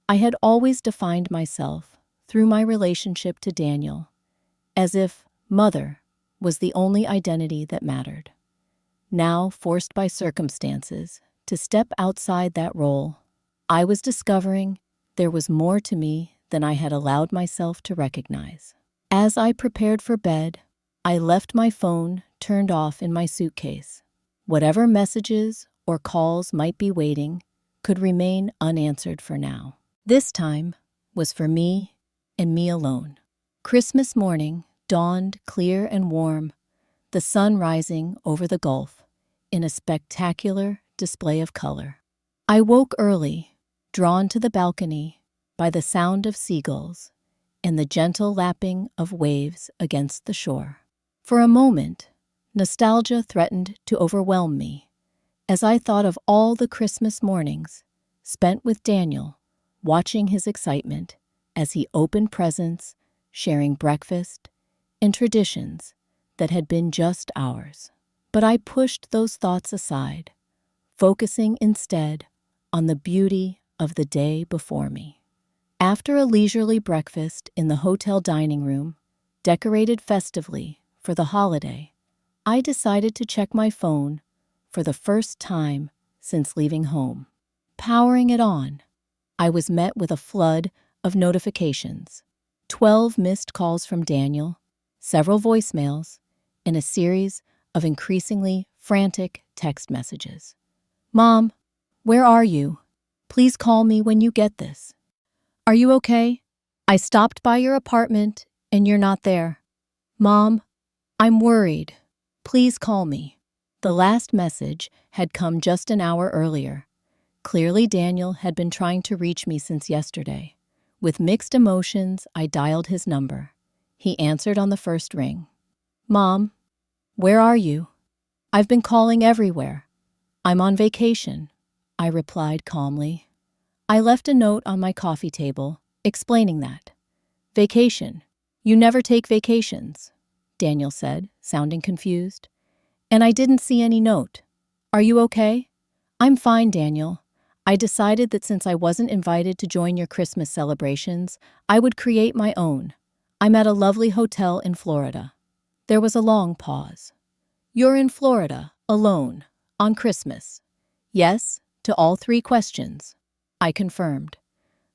I had always defined myself through my relationship to Daniel, as if mother was the only identity that mattered. Now, forced by circumstances to step outside that role, I was discovering there was more to me than I had allowed myself to recognize. As I prepared for bed, I left my phone turned off in my suitcase. Whatever messages or calls might be waiting could remain unanswered for now. This time was for me and me alone. Christmas morning dawned clear and warm, the sun rising over the Gulf in a spectacular display of color. I woke early, drawn to the balcony by the sound of seagulls and the gentle lapping of waves against the shore. For a moment, nostalgia threatened to overwhelm me as I thought of all the Christmas mornings spent with Daniel, watching his excitement as he opened presents, sharing breakfast, and traditions that had been just ours. But I pushed those thoughts aside, focusing instead on the beauty of the day before me. After a leisurely breakfast in the hotel dining room, decorated festively for the holiday, I decided to check my phone for the first time since leaving home. Powering it on, I was met with a flood of notifications. 12 missed calls from Daniel, several voicemails, and a series of increasingly frantic text messages. "Mom, where are you? Please call me when you get this. Are you okay? I stopped by your apartment and you're not there. Mom, I'm worried. Please call me." The last message had come just an hour earlier. Clearly, Daniel had been trying to reach me since yesterday. With mixed emotions, I dialed his number. He answered on the first ring. "Mom, where are you? I've been calling everywhere. I'm on vacation," I replied calmly. I left a note on my coffee table explaining that. "Vacation? You never take vacations," Daniel said, sounding confused. And I didn't see any note. "Are you okay?" "I'm fine, Daniel. I decided that since I wasn't invited to join your Christmas celebrations, I would create my own. I'm at a lovely hotel in Florida." There was a long pause. "You're in Florida, alone, on Christmas?" "Yes, to all 3 questions," I confirmed.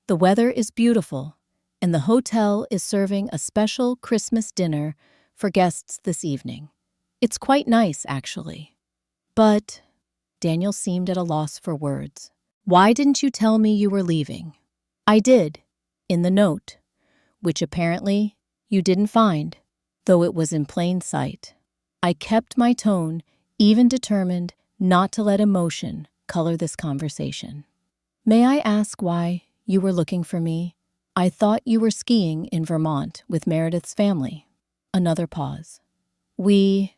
"The weather is beautiful, and the hotel is serving a special Christmas dinner for guests this evening. It's quite nice, actually." "But," Daniel seemed at a loss for words, "why didn't you tell me you were leaving?" "I did, in the note, which apparently you didn't find, though it was in plain sight." I kept my tone, even determined not to let emotion color this conversation. "May I ask why you were looking for me? I thought you were skiing in Vermont with Meredith's family." Another pause. "We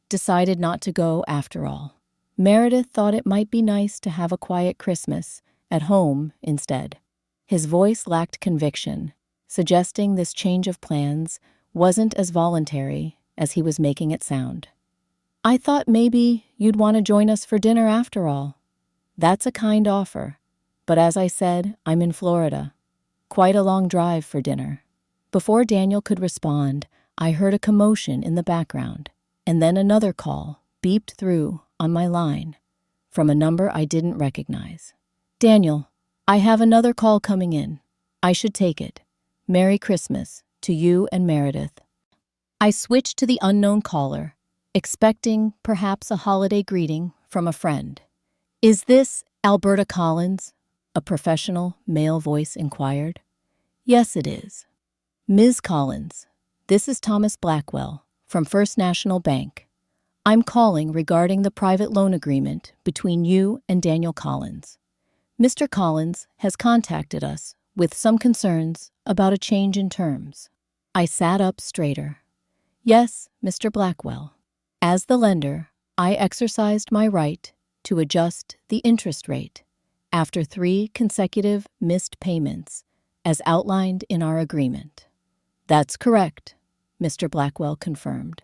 decided not to go after all. Meredith thought it might be nice to have a quiet Christmas at home instead." His voice lacked conviction, suggesting this change of plans wasn't as voluntary as he was making it sound. "I thought maybe you'd want to join us for dinner after all." "That's a kind offer, but as I said, I'm in Florida. Quite a long drive for dinner." Before Daniel could respond, I heard a commotion in the background, and then another call beeped through on my line from a number I didn't recognize. "Daniel, I have another call coming in. I should take it. Merry Christmas to you and Meredith." I switched to the unknown caller, expecting perhaps a holiday greeting from a friend. "Is this Alberta Collins?" a professional male voice inquired. "Yes, it is." "Ms. Collins, this is Thomas Blackwell from First National Bank. I'm calling regarding the private loan agreement between you and Daniel Collins. Mr. Collins has contacted us with some concerns about a change in terms." I sat up straighter. "Yes, Mr. Blackwell. As the lender, I exercised my right to adjust the interest rate after 3 consecutive missed payments, as outlined in our agreement." "That's correct," Mr. Blackwell confirmed.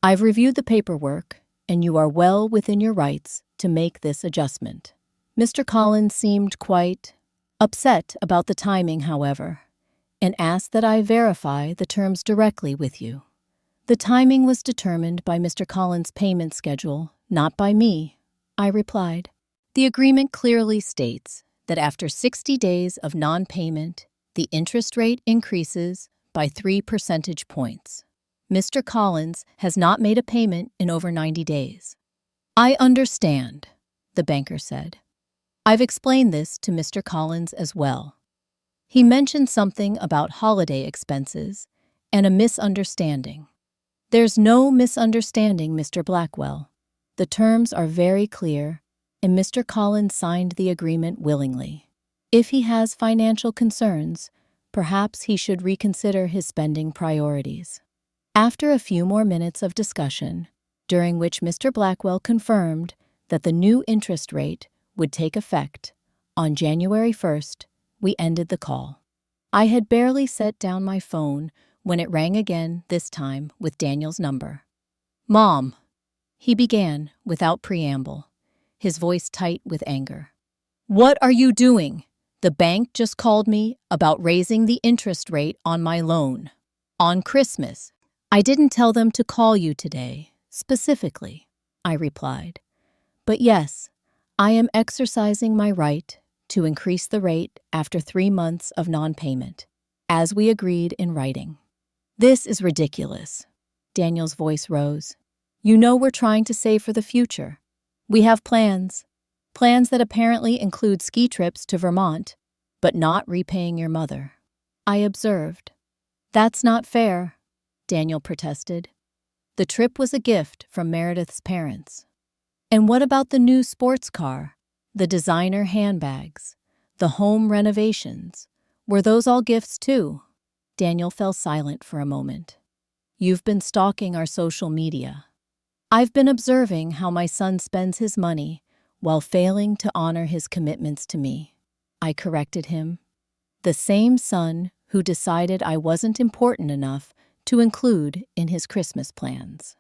"I've reviewed the paperwork, and you are well within your rights to make this adjustment." Mr. Collins seemed quite upset about the timing, however, and asked that I verify the terms directly with you. "The timing was determined by Mr. Collins' payment schedule, not by me," I replied. "The agreement clearly states that after 60 days of non-payment, the interest rate increases by 3 percentage points. Mr. Collins has not made a payment in over 90 days. "I understand," the banker said. "I've explained this to Mr. Collins as well. He mentioned something about holiday expenses and a misunderstanding." "There's no misunderstanding, Mr. Blackwell. The terms are very clear, and Mr. Collins signed the agreement willingly. If he has financial concerns, perhaps he should reconsider his spending priorities. After a few more minutes of discussion, during which Mr. Blackwell confirmed that the new interest rate would take effect on January 1st, we ended the call. I had barely set down my phone when it rang again, this time with Daniel's number. "Mom," he began without preamble, his voice tight with anger. "What are you doing? The bank just called me about raising the interest rate on my loan. On Christmas. I didn't tell them to call you today, specifically," I replied. "But yes, I am exercising my right to increase the rate after 3 months of non-payment, as we agreed in writing." "This is ridiculous." Daniel's voice rose. "You know we're trying to save for the future. We have plans that apparently include ski trips to Vermont, but not repaying your mother." I observed. "That's not fair," Daniel protested. "The trip was a gift from Meredith's parents." "And what about the new sports car, the designer handbags, the home renovations? Were those all gifts too?" Daniel fell silent for a moment. "You've been stalking our social media. I've been observing how my son spends his money while failing to honor his commitments to me," I corrected him. "The same son who decided I wasn't important enough to include in his Christmas plans."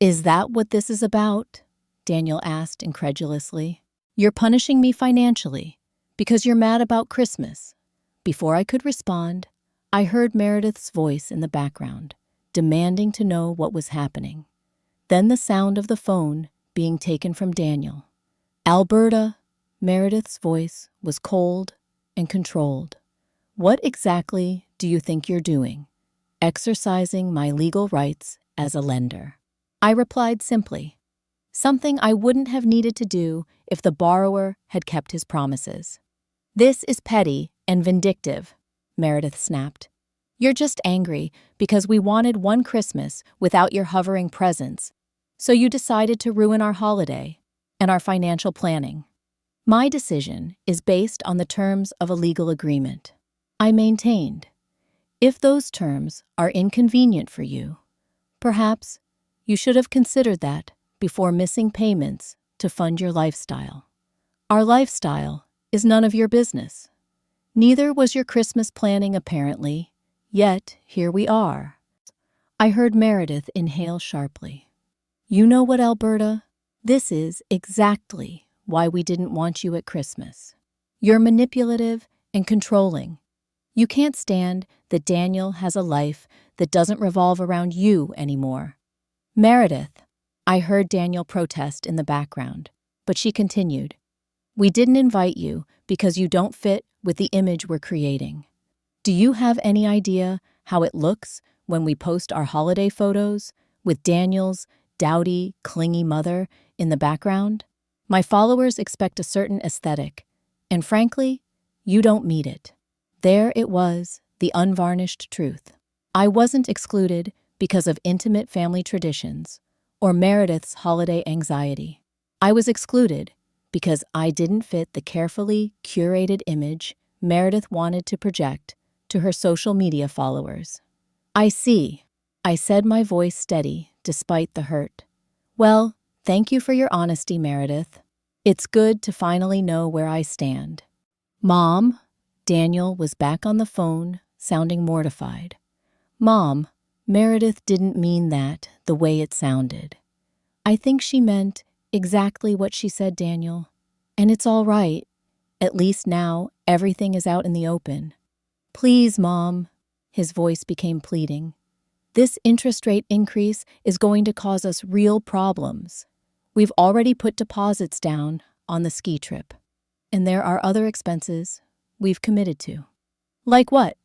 "Is that what this is about?" Daniel asked incredulously. "You're punishing me financially because you're mad about Christmas." Before I could respond, I heard Meredith's voice in the background, demanding to know what was happening. Then the sound of the phone being taken from Daniel. "Alberta," Meredith's voice was cold and controlled. "What exactly do you think you're doing? Exercising my legal rights as a lender." I replied simply, something I wouldn't have needed to do if the borrower had kept his promises. "This is petty and vindictive," Meredith snapped. "You're just angry because we wanted one Christmas without your hovering presence, so you decided to ruin our holiday and our financial planning. My decision is based on the terms of a legal agreement," I maintained. "If those terms are inconvenient for you, perhaps you should have considered that before missing payments to fund your lifestyle. Our lifestyle is none of your business. Neither was your Christmas planning, apparently, yet here we are." I heard Meredith inhale sharply. "You know what, Alberta? This is exactly why we didn't want you at Christmas. You're manipulative and controlling. You can't stand that Daniel has a life that doesn't revolve around you anymore." "Meredith," I heard Daniel protest in the background, but she continued, "We didn't invite you because you don't fit with the image we're creating. Do you have any idea how it looks when we post our holiday photos with Daniel's dowdy, clingy mother in the background? My followers expect a certain aesthetic, and frankly, you don't meet it." There it was, the unvarnished truth. I wasn't excluded because of intimate family traditions or Meredith's holiday anxiety. I was excluded because I didn't fit the carefully curated image Meredith wanted to project to her social media followers. "I see," I said, my voice steady despite the hurt. "Well, thank you for your honesty, Meredith. It's good to finally know where I stand." "Mom," Daniel was back on the phone, sounding mortified. "Mom, Meredith didn't mean that the way it sounded." "I think she meant exactly what she said, Daniel. And it's all right. At least now everything is out in the open." "Please, Mom," his voice became pleading. "This interest rate increase is going to cause us real problems. We've already put deposits down on the ski trip, and there are other expenses we've committed to." "Like what?"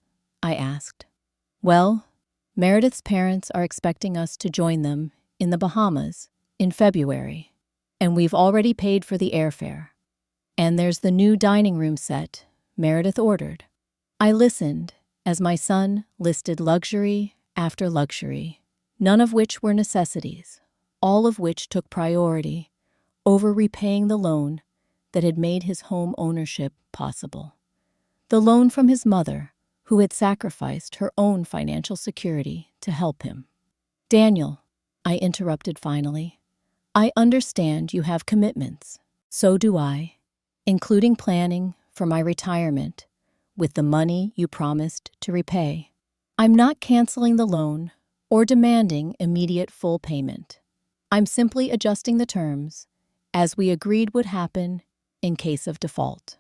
I asked. "Well, Meredith's parents are expecting us to join them in the Bahamas in February, and we've already paid for the airfare. And there's the new dining room set Meredith ordered." I listened as my son listed luxury after luxury, none of which were necessities, all of which took priority over repaying the loan that had made his home ownership possible. The loan from his mother, who had sacrificed her own financial security to help him. Daniel, I interrupted finally, I understand you have commitments. So do I, including planning for my retirement with the money you promised to repay. I'm not canceling the loan or demanding immediate full payment. I'm simply adjusting the terms, as we agreed would happen in case of default.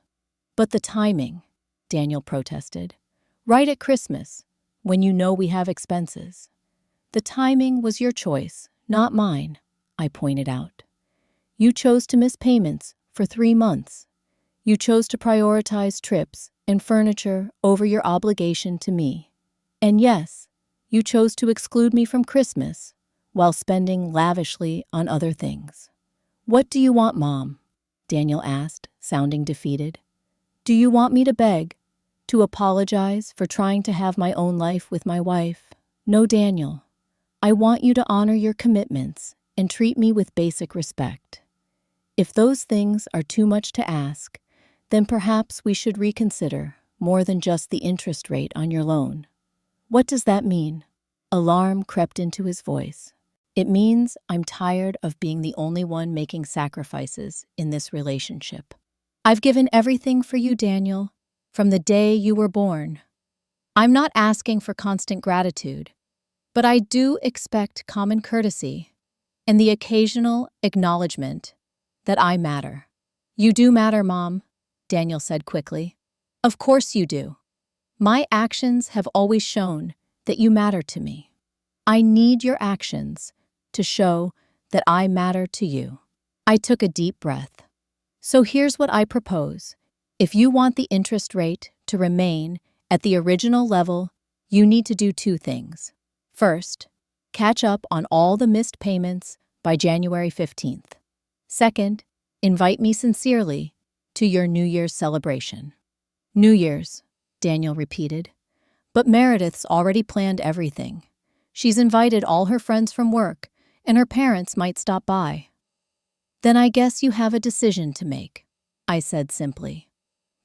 But the timing, Daniel protested, right at Christmas, when you know we have expenses. The timing was your choice, not mine, I pointed out. You chose to miss payments for 3 months. You chose to prioritize trips and furniture over your obligation to me. And yes, you chose to exclude me from Christmas while spending lavishly on other things. What do you want, Mom? Daniel asked, sounding defeated. Do you want me to beg, to apologize for trying to have my own life with my wife? No, Daniel. I want you to honor your commitments and treat me with basic respect. If those things are too much to ask, then perhaps we should reconsider more than just the interest rate on your loan. What does that mean? Alarm crept into his voice. It means I'm tired of being the only one making sacrifices in this relationship. I've given everything for you, Daniel, from the day you were born. I'm not asking for constant gratitude, but I do expect common courtesy and the occasional acknowledgement that I matter. You do matter, Mom, Daniel said quickly. Of course you do. My actions have always shown that you matter to me. I need your actions to show that I matter to you. I took a deep breath. So here's what I propose. If you want the interest rate to remain at the original level, you need to do 2 things. First, catch up on all the missed payments by January 15th. Second, invite me sincerely to your New Year's celebration. New Year's, Daniel repeated. But Meredith's already planned everything. She's invited all her friends from work, and her parents might stop by. Then I guess you have a decision to make, I said simply.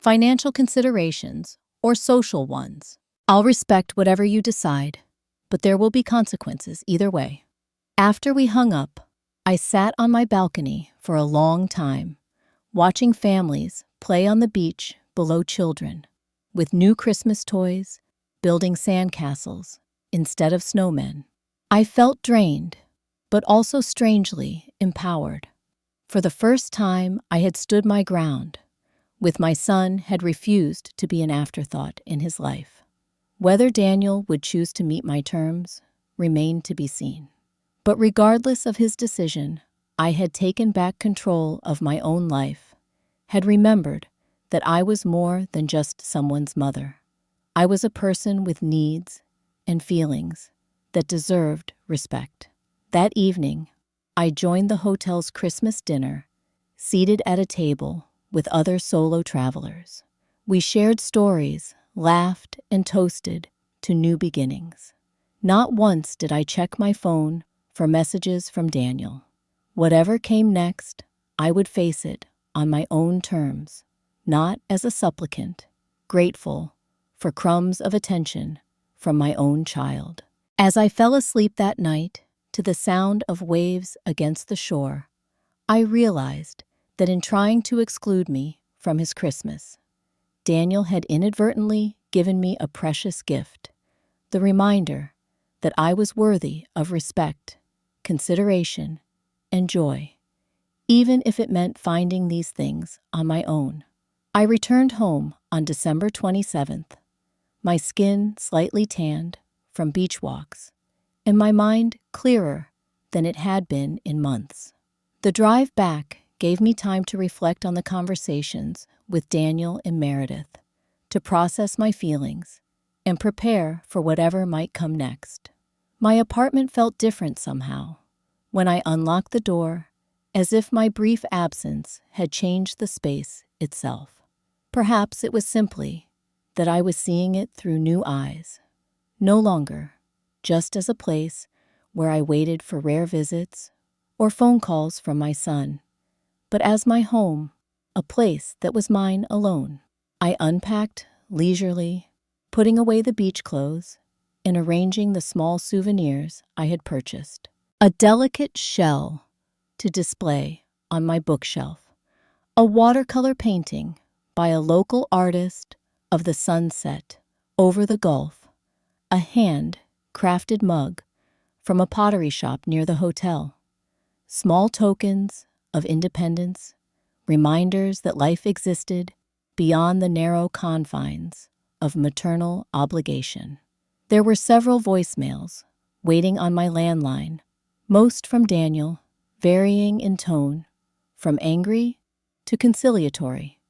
Financial considerations or social ones. I'll respect whatever you decide, but there will be consequences either way. After we hung up, I sat on my balcony for a long time, watching families play on the beach below children, with new Christmas toys, building sandcastles instead of snowmen. I felt drained, but also strangely empowered. For the first time, I had stood my ground, with my son had refused to be an afterthought in his life. Whether Daniel would choose to meet my terms remained to be seen. But regardless of his decision, I had taken back control of my own life, had remembered that I was more than just someone's mother. I was a person with needs and feelings that deserved respect. That evening, I joined the hotel's Christmas dinner, seated at a table with other solo travelers. We shared stories, laughed, and toasted to new beginnings. Not once did I check my phone for messages from Daniel. Whatever came next, I would face it on my own terms, not as a supplicant, grateful for crumbs of attention from my own child. As I fell asleep that night to the sound of waves against the shore, I realized that in trying to exclude me from his Christmas, Daniel had inadvertently given me a precious gift, the reminder that I was worthy of respect, consideration, and joy, even if it meant finding these things on my own. I returned home on December 27th, my skin slightly tanned from beach walks, and my mind clearer than it had been in months. The drive back gave me time to reflect on the conversations with Daniel and Meredith, to process my feelings, and prepare for whatever might come next. My apartment felt different somehow when I unlocked the door, as if my brief absence had changed the space itself. Perhaps it was simply that I was seeing it through new eyes, no longer just as a place where I waited for rare visits or phone calls from my son, but as my home, a place that was mine alone. I unpacked leisurely, putting away the beach clothes, and arranging the small souvenirs I had purchased. A delicate shell to display on my bookshelf, a watercolor painting by a local artist of the sunset over the Gulf, a hand-crafted mug from a pottery shop near the hotel. Small tokens of independence, reminders that life existed beyond the narrow confines of maternal obligation. There were several voicemails waiting on my landline, most from Daniel, varying in tone, from angry to conciliatory,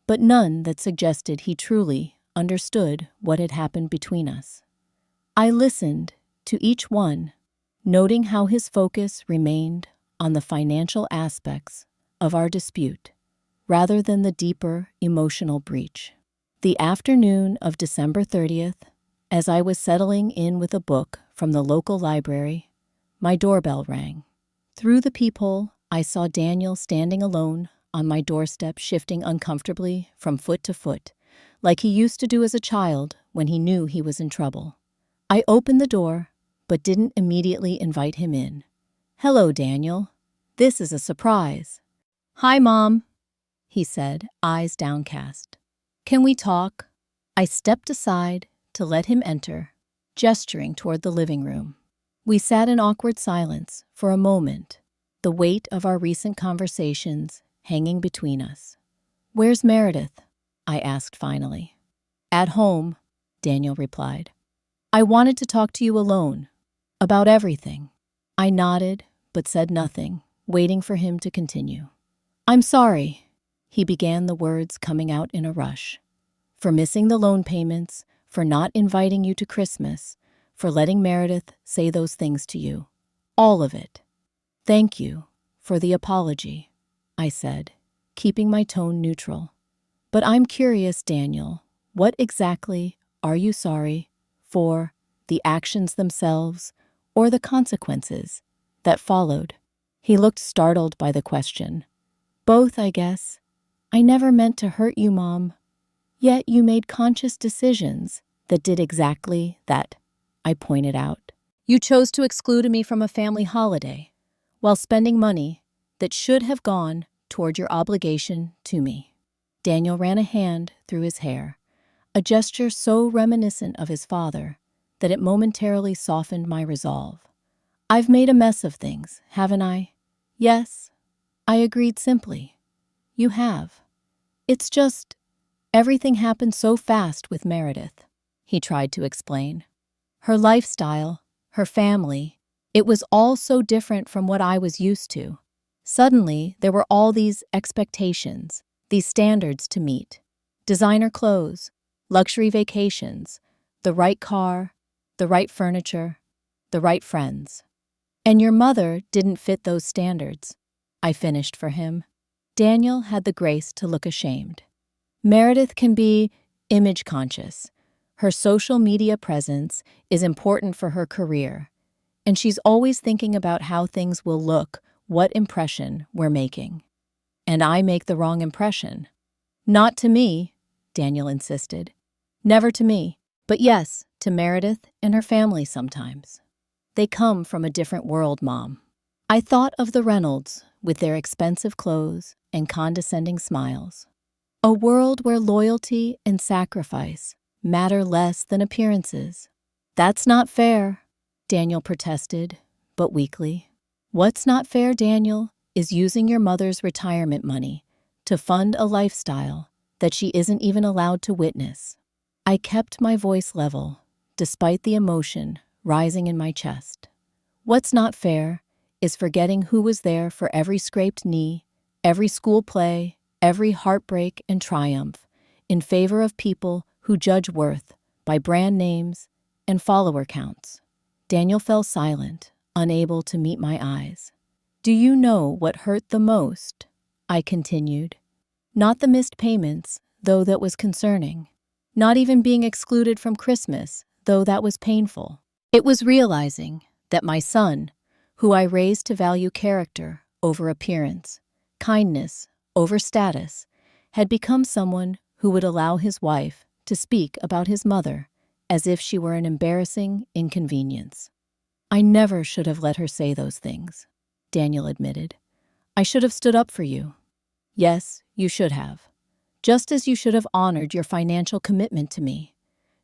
but none that suggested he truly understood what had happened between us. I listened to each one, noting how his focus remained on the financial aspects of our dispute, rather than the deeper emotional breach. The afternoon of December 30th, as I was settling in with a book from the local library, my doorbell rang. Through the peephole, I saw Daniel standing alone on my doorstep, shifting uncomfortably from foot to foot, like he used to do as a child when he knew he was in trouble. I opened the door, but didn't immediately invite him in. "Hello, Daniel. This is a surprise." "Hi, Mom," he said, eyes downcast. "Can we talk?" I stepped aside to let him enter, gesturing toward the living room. We sat in awkward silence for a moment, the weight of our recent conversations hanging between us. "Where's Meredith?" I asked finally. "At home," Daniel replied. "I wanted to talk to you alone, about everything." I nodded, but said nothing, waiting for him to continue. "I'm sorry," he began, the words coming out in a rush, "for missing the loan payments, for not inviting you to Christmas, for letting Meredith say those things to you. All of it. Thank you for the apology," I said, keeping my tone neutral. "But I'm curious, Daniel, what exactly are you sorry for, the actions themselves or the consequences that followed?" He looked startled by the question. "Both, I guess. I never meant to hurt you, Mom. Yet you made conscious decisions that did exactly that," I pointed out. "You chose to exclude me from a family holiday while spending money that should have gone toward your obligation to me." Daniel ran a hand through his hair, a gesture so reminiscent of his father that it momentarily softened my resolve. "I've made a mess of things, haven't I?" "Yes," I agreed simply. "You have. It's just, everything happened so fast with Meredith," he tried to explain. "Her lifestyle, her family, it was all so different from what I was used to. Suddenly, there were all these expectations, these standards to meet. Designer clothes, luxury vacations, the right car, the right furniture, the right friends. And your mother didn't fit those standards," I finished for him. Daniel had the grace to look ashamed. "Meredith can be image conscious. Her social media presence is important for her career, and she's always thinking about how things will look, what impression we're making. And I make the wrong impression." "Not to me," Daniel insisted. "Never to me, but yes, to Meredith and her family sometimes. They come from a different world, Mom." I thought of the Reynolds with their expensive clothes and condescending smiles. A world where loyalty and sacrifice matter less than appearances. "That's not fair," Daniel protested, but weakly. "What's not fair, Daniel, is using your mother's retirement money to fund a lifestyle that she isn't even allowed to witness." I kept my voice level, despite the emotion rising in my chest. "What's not fair is forgetting who was there for every scraped knee, every school play, every heartbreak and triumph, in favor of people who judge worth by brand names and follower counts." Daniel fell silent, unable to meet my eyes. "Do you know what hurt the most?" I continued. "Not the missed payments, though that was concerning. Not even being excluded from Christmas, though that was painful. It was realizing that my son, who I raised to value character over appearance, kindness over status, had become someone who would allow his wife to speak about his mother as if she were an embarrassing inconvenience. I never should have let her say those things, Daniel admitted. I should have stood up for you. Yes, you should have. Just as you should have honored your financial commitment to me.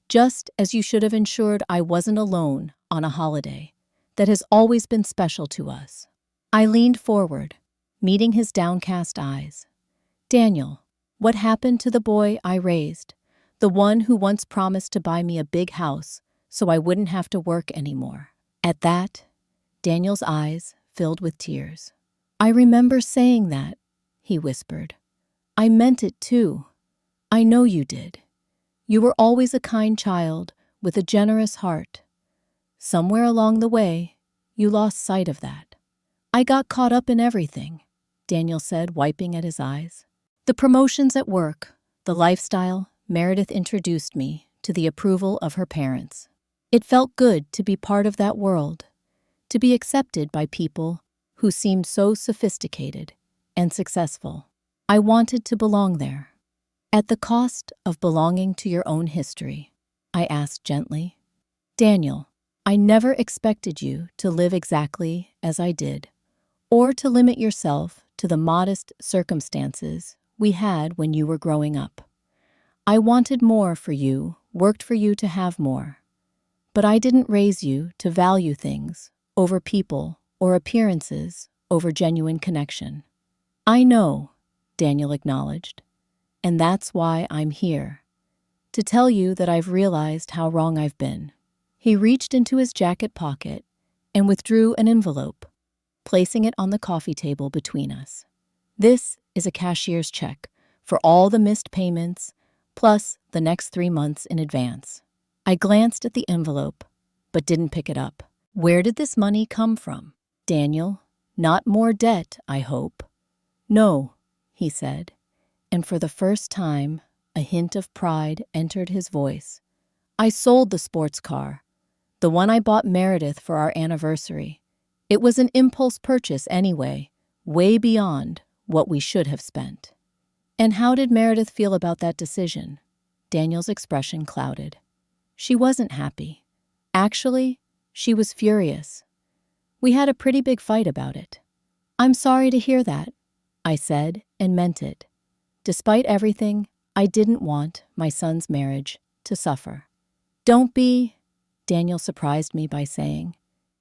Just as you should have ensured I wasn't alone on a holiday that has always been special to us. I leaned forward, meeting his downcast eyes. Daniel, what happened to the boy I raised? The one who once promised to buy me a big house so I wouldn't have to work anymore. At that, Daniel's eyes filled with tears. I remember saying that, he whispered. I meant it too. I know you did. You were always a kind child with a generous heart. Somewhere along the way, you lost sight of that. I got caught up in everything, Daniel said, wiping at his eyes. The promotions at work, the lifestyle Meredith introduced me to the approval of her parents. It felt good to be part of that world, to be accepted by people who seemed so sophisticated and successful. I wanted to belong there. At the cost of belonging to your own history, I asked gently. Daniel, I never expected you to live exactly as I did, or to limit yourself to the modest circumstances we had when you were growing up. I wanted more for you, worked for you to have more. But I didn't raise you to value things over people or appearances over genuine connection. I know, Daniel acknowledged, and that's why I'm here, to tell you that I've realized how wrong I've been. He reached into his jacket pocket and withdrew an envelope, placing it on the coffee table between us. This is a cashier's check for all the missed payments, plus the next 3 months in advance. I glanced at the envelope, but didn't pick it up. Where did this money come from? Daniel, not more debt, I hope. No, he said, and for the first time, a hint of pride entered his voice. I sold the sports car, the one I bought Meredith for our anniversary. It was an impulse purchase anyway, way beyond what we should have spent. And how did Meredith feel about that decision? Daniel's expression clouded. She wasn't happy. Actually, she was furious. We had a pretty big fight about it. I'm sorry to hear that, I said, and meant it. Despite everything, I didn't want my son's marriage to suffer. Don't be, Daniel surprised me by saying.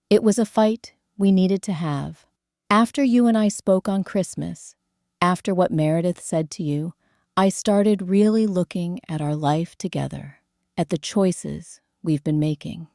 It was a fight we needed to have. After you and I spoke on Christmas, after what Meredith said to you, I started really looking at our life together, at the choices we've been making.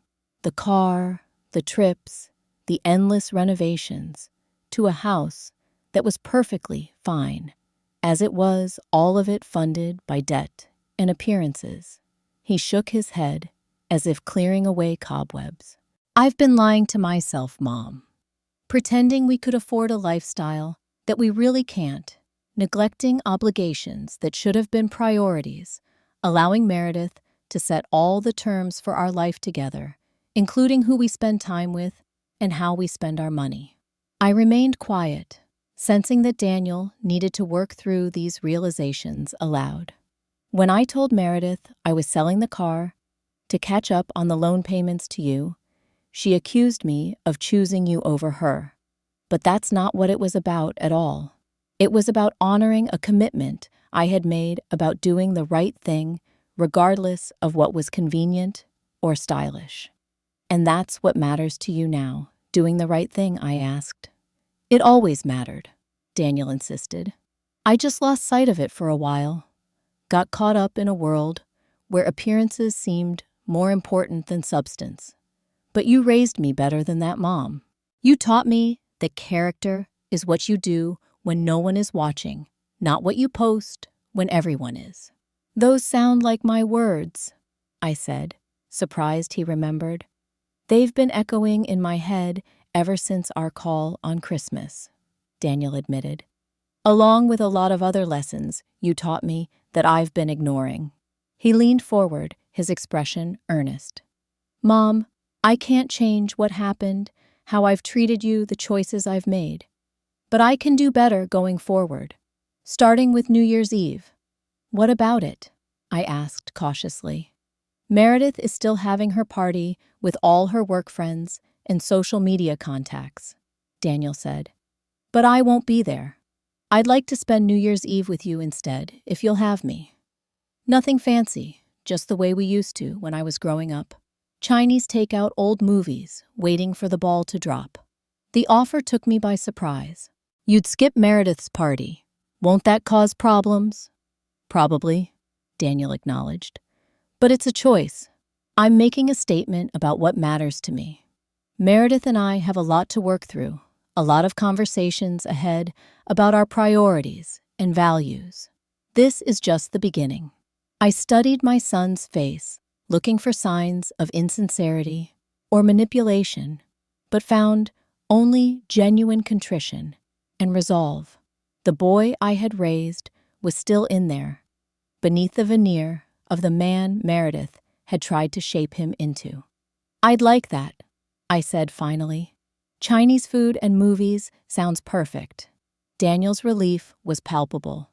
The car, the trips, the endless renovations, to a house that was perfectly fine, as it was, all of it funded by debt and appearances. He shook his head as if clearing away cobwebs. I've been lying to myself, Mom, pretending we could afford a lifestyle that we really can't, neglecting obligations that should have been priorities, allowing Meredith to set all the terms for our life together, including who we spend time with and how we spend our money. I remained quiet, sensing that Daniel needed to work through these realizations aloud. When I told Meredith I was selling the car to catch up on the loan payments to you, she accused me of choosing you over her. But that's not what it was about at all. It was about honoring a commitment I had made about doing the right thing regardless of what was convenient or stylish. And that's what matters to you now, doing the right thing, I asked. It always mattered, Daniel insisted. I just lost sight of it for a while, got caught up in a world where appearances seemed more important than substance. But you raised me better than that, Mom. You taught me that character is what you do when no one is watching, not what you post when everyone is. Those sound like my words, I said, surprised he remembered. They've been echoing in my head ever since our call on Christmas, Daniel admitted, along with a lot of other lessons you taught me that I've been ignoring. He leaned forward, his expression earnest. Mom, I can't change what happened, how I've treated you, the choices I've made. But I can do better going forward, starting with New Year's Eve. What about it? I asked cautiously. Meredith is still having her party with all her work friends and social media contacts, Daniel said. But I won't be there. I'd like to spend New Year's Eve with you instead, if you'll have me. Nothing fancy, just the way we used to when I was growing up. Chinese takeout, old movies, waiting for the ball to drop. The offer took me by surprise. You'd skip Meredith's party. Won't that cause problems? Probably, Daniel acknowledged. But it's a choice. I'm making a statement about what matters to me. Meredith and I have a lot to work through, a lot of conversations ahead about our priorities and values. This is just the beginning. I studied my son's face, looking for signs of insincerity or manipulation, but found only genuine contrition and resolve. The boy I had raised was still in there, beneath the veneer of the man Meredith had tried to shape him into. I'd like that, I said finally. Chinese food and movies sounds perfect. Daniel's relief was palpable.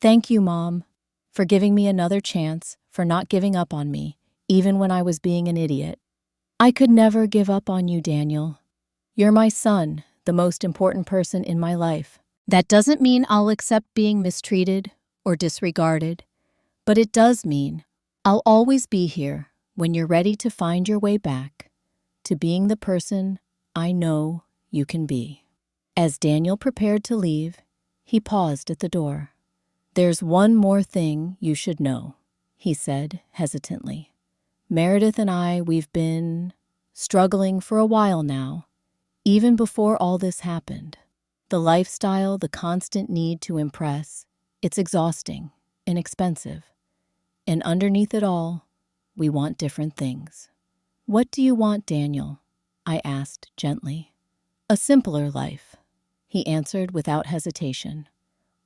Thank you, Mom, for giving me another chance, for not giving up on me, even when I was being an idiot. I could never give up on you, Daniel. You're my son, the most important person in my life. That doesn't mean I'll accept being mistreated or disregarded, but it does mean I'll always be here when you're ready to find your way back to being the person I know you can be. As Daniel prepared to leave, he paused at the door. There's one more thing you should know, he said hesitantly. Meredith and I, we've been struggling for a while now, even before all this happened. The lifestyle, the constant need to impress, it's exhausting and expensive. And underneath it all, we want different things. What do you want, Daniel? I asked gently. A simpler life, he answered without hesitation.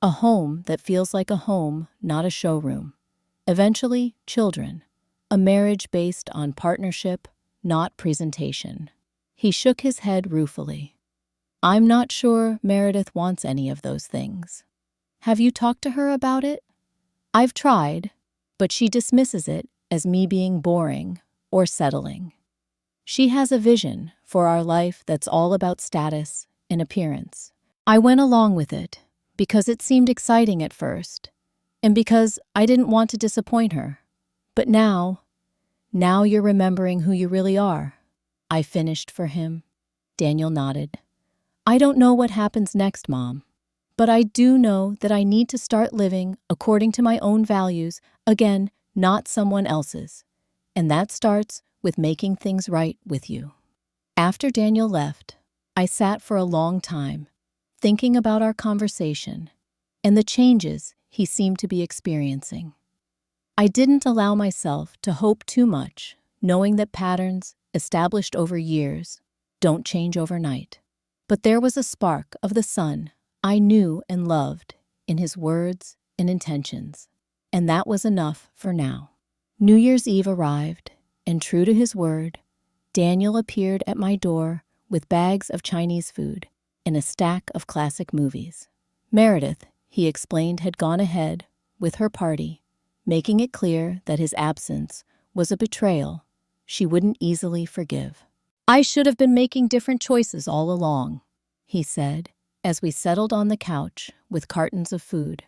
A home that feels like a home, not a showroom. Eventually, children. A marriage based on partnership, not presentation. He shook his head ruefully. I'm not sure Meredith wants any of those things. Have you talked to her about it? I've tried, but she dismisses it as me being boring or settling. She has a vision for our life that's all about status and appearance. I went along with it because it seemed exciting at first, and because I didn't want to disappoint her. But now you're remembering who you really are. I finished for him. Daniel nodded. I don't know what happens next, Mom, but I do know that I need to start living according to my own values, again, not someone else's. And that starts with making things right with you. After Daniel left, I sat for a long time, thinking about our conversation and the changes he seemed to be experiencing. I didn't allow myself to hope too much, knowing that patterns established over years don't change overnight. But there was a spark of the son I knew and loved in his words and intentions, and that was enough for now. New Year's Eve arrived, and true to his word, Daniel appeared at my door with bags of Chinese food and a stack of classic movies. Meredith, he explained, had gone ahead with her party, making it clear that his absence was a betrayal she wouldn't easily forgive. I should have been making different choices all along, he said, as we settled on the couch with cartons of food.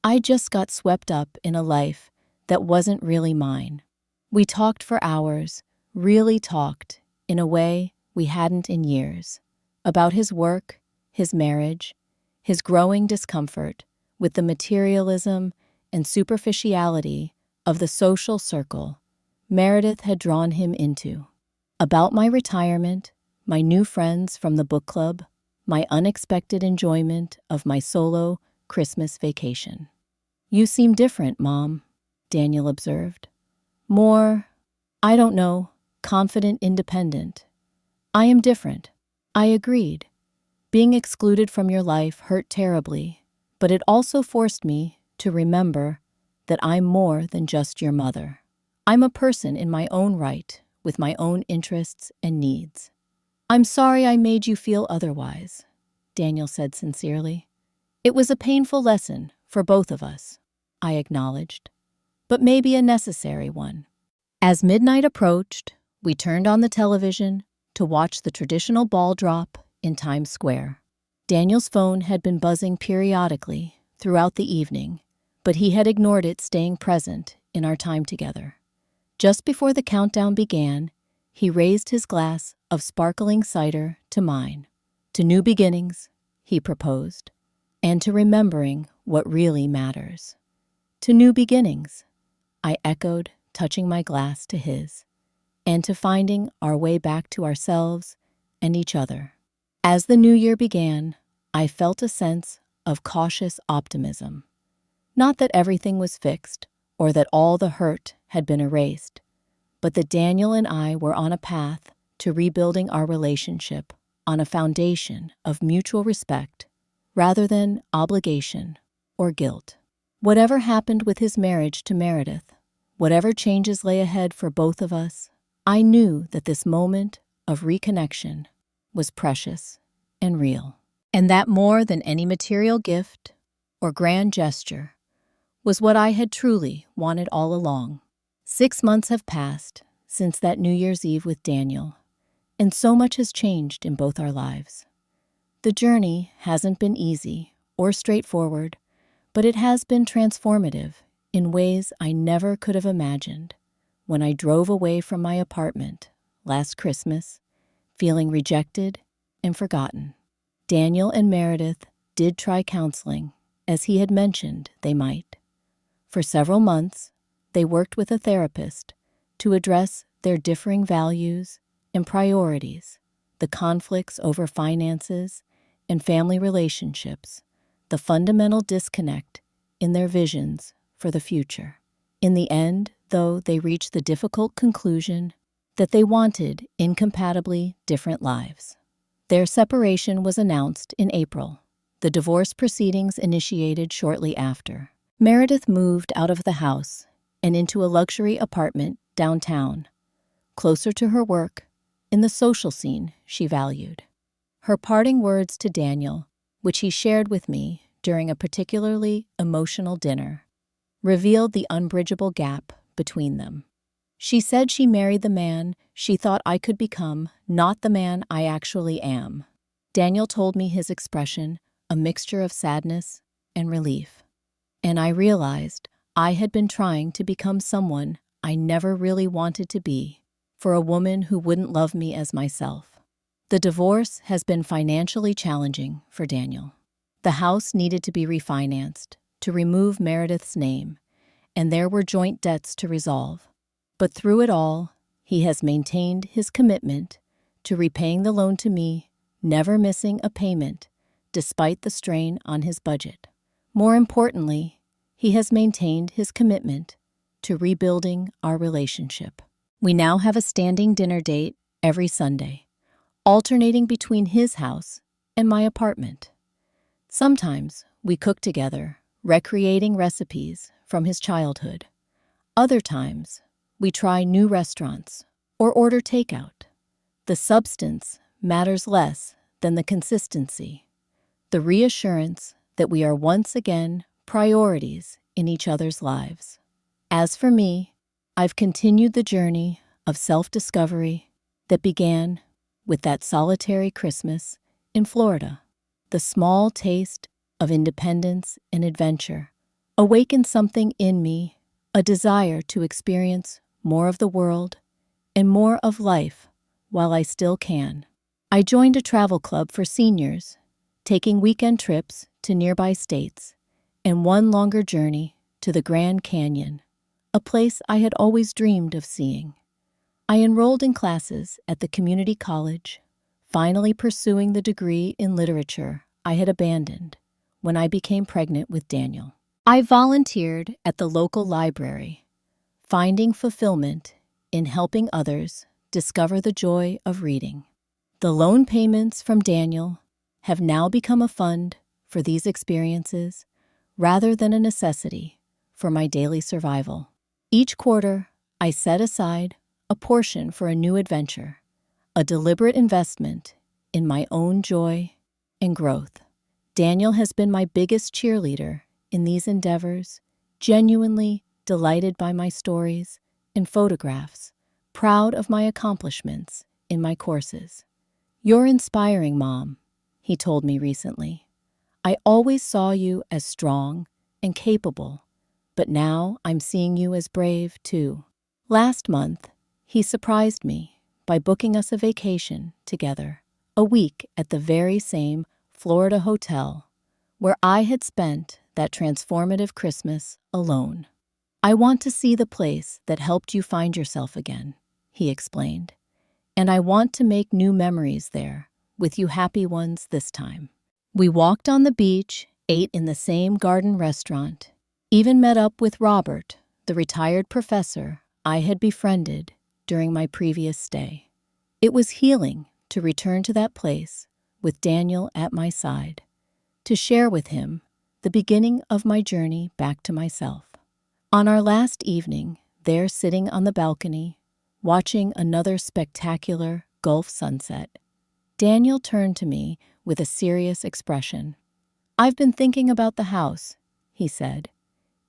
I just got swept up in a life that wasn't really mine. We talked for hours, really talked, in a way we hadn't in years, about his work, his marriage, his growing discomfort with the materialism and superficiality of the social circle Meredith had drawn him into. About my retirement, my new friends from the book club, my unexpected enjoyment of my solo Christmas vacation. You seem different, Mom, Daniel observed. More, I don't know, confident, independent. I am different. I agreed. Being excluded from your life hurt terribly, but it also forced me to remember that I'm more than just your mother. I'm a person in my own right, with my own interests and needs. I'm sorry I made you feel otherwise, Daniel said sincerely. It was a painful lesson for both of us, I acknowledged. but maybe a necessary one. As midnight approached, we turned on the television to watch the traditional ball drop in Times Square. Daniel's phone had been buzzing periodically throughout the evening, but he had ignored it, staying present in our time together. Just before the countdown began, he raised his glass of sparkling cider to mine. To new beginnings, he proposed, and to remembering what really matters. To new beginnings, I echoed, touching my glass to his, and to finding our way back to ourselves and each other. As the new year began, I felt a sense of cautious optimism. Not that everything was fixed or that all the hurt had been erased, but that Daniel and I were on a path to rebuilding our relationship on a foundation of mutual respect rather than obligation or guilt. Whatever happened with his marriage to Meredith, whatever changes lay ahead for both of us, I knew that this moment of reconnection was precious and real, and that more than any material gift or grand gesture was what I had truly wanted all along. 6 months have passed since that New Year's Eve with Daniel, and so much has changed in both our lives. The journey hasn't been easy or straightforward, but it has been transformative in ways I never could have imagined when I drove away from my apartment last Christmas, feeling rejected and forgotten. Daniel and Meredith did try counseling, as he had mentioned they might. For several months, they worked with a therapist to address their differing values and priorities, the conflicts over finances and family relationships, the fundamental disconnect in their visions for the future. In the end, though, they reached the difficult conclusion that they wanted incompatibly different lives. Their separation was announced in April, the divorce proceedings initiated shortly after. Meredith moved out of the house and into a luxury apartment downtown, closer to her work, in the social scene she valued. Her parting words to Daniel, which he shared with me during a particularly emotional dinner, revealed the unbridgeable gap between them. She said she married the man she thought I could become, not the man I actually am. Daniel told me his expression, a mixture of sadness and relief, and I realized I had been trying to become someone I never really wanted to be, for a woman who wouldn't love me as myself. The divorce has been financially challenging for Daniel. The house needed to be refinanced to remove Meredith's name, and there were joint debts to resolve. But through it all, he has maintained his commitment to repaying the loan to me, never missing a payment despite the strain on his budget. More importantly, he has maintained his commitment to rebuilding our relationship. We now have a standing dinner date every Sunday, alternating between his house and my apartment. Sometimes we cook together, recreating recipes from his childhood. Other times, we try new restaurants or order takeout. The substance matters less than the consistency, the reassurance that we are once again priorities in each other's lives. As for me, I've continued the journey of self-discovery that began with that solitary Christmas in Florida. The small taste of independence and adventure awakened something in me, a desire to experience more of the world and more of life while I still can. I joined a travel club for seniors, taking weekend trips to nearby states and one longer journey to the Grand Canyon, a place I had always dreamed of seeing. I enrolled in classes at the community college, finally pursuing the degree in literature I had abandoned when I became pregnant with Daniel. I volunteered at the local library, finding fulfillment in helping others discover the joy of reading. The loan payments from Daniel have now become a fund for these experiences rather than a necessity for my daily survival. Each quarter, I set aside a portion for a new adventure, a deliberate investment in my own joy and growth. Daniel has been my biggest cheerleader in these endeavors, genuinely delighted by my stories and photographs, proud of my accomplishments in my courses. "You're inspiring, Mom," he told me recently. "I always saw you as strong and capable, but now I'm seeing you as brave, too." Last month, he surprised me by booking us a vacation together, a week at the very same Florida hotel where I had spent that transformative Christmas alone. "I want to see the place that helped you find yourself again," he explained, "and I want to make new memories there, with you happy ones this time." We walked on the beach, ate in the same garden restaurant, even met up with Robert, the retired professor I had befriended during my previous stay. It was healing to return to that place with Daniel at my side, to share with him the beginning of my journey back to myself. On our last evening, there sitting on the balcony, watching another spectacular Gulf sunset, Daniel turned to me with a serious expression. "I've been thinking about the house," he said.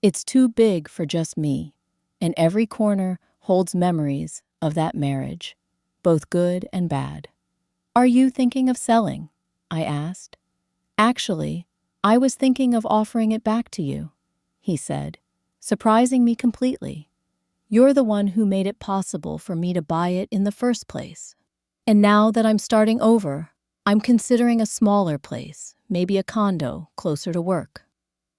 "It's too big for just me, and every corner holds memories of that marriage, both good and bad." "Are you thinking of selling?" I asked. "Actually, I was thinking of offering it back to you," he said, surprising me completely. "You're the one who made it possible for me to buy it in the first place. And now that I'm starting over, I'm considering a smaller place, maybe a condo closer to work."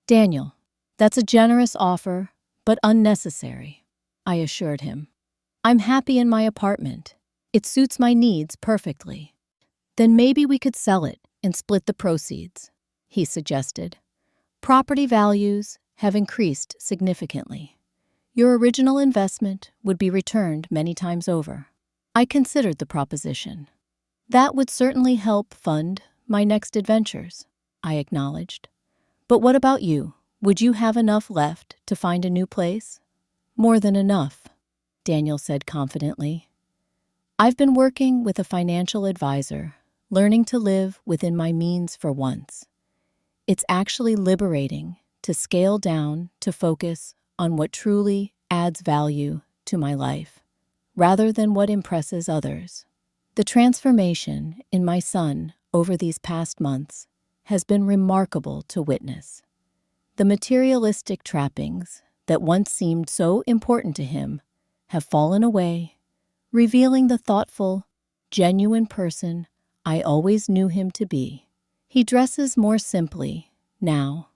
"Daniel, that's a generous offer, but unnecessary," I assured him. "I'm happy in my apartment. It suits my needs perfectly." "Then maybe we could sell it and split the proceeds," he suggested. "Property values have increased significantly. Your original investment would be returned many times over." I considered the proposition. "That would certainly help fund my next adventures," I acknowledged. "But what about you? Would you have enough left to find a new place?" "More than enough," Daniel said confidently. "I've been working with a financial advisor, learning to live within my means for once. It's actually liberating to scale down to focus on what truly adds value to my life, rather than what impresses others." The transformation in my son over these past months has been remarkable to witness. The materialistic trappings that once seemed so important to him have fallen away, revealing the thoughtful, genuine person I always knew him to be. He dresses more simply now,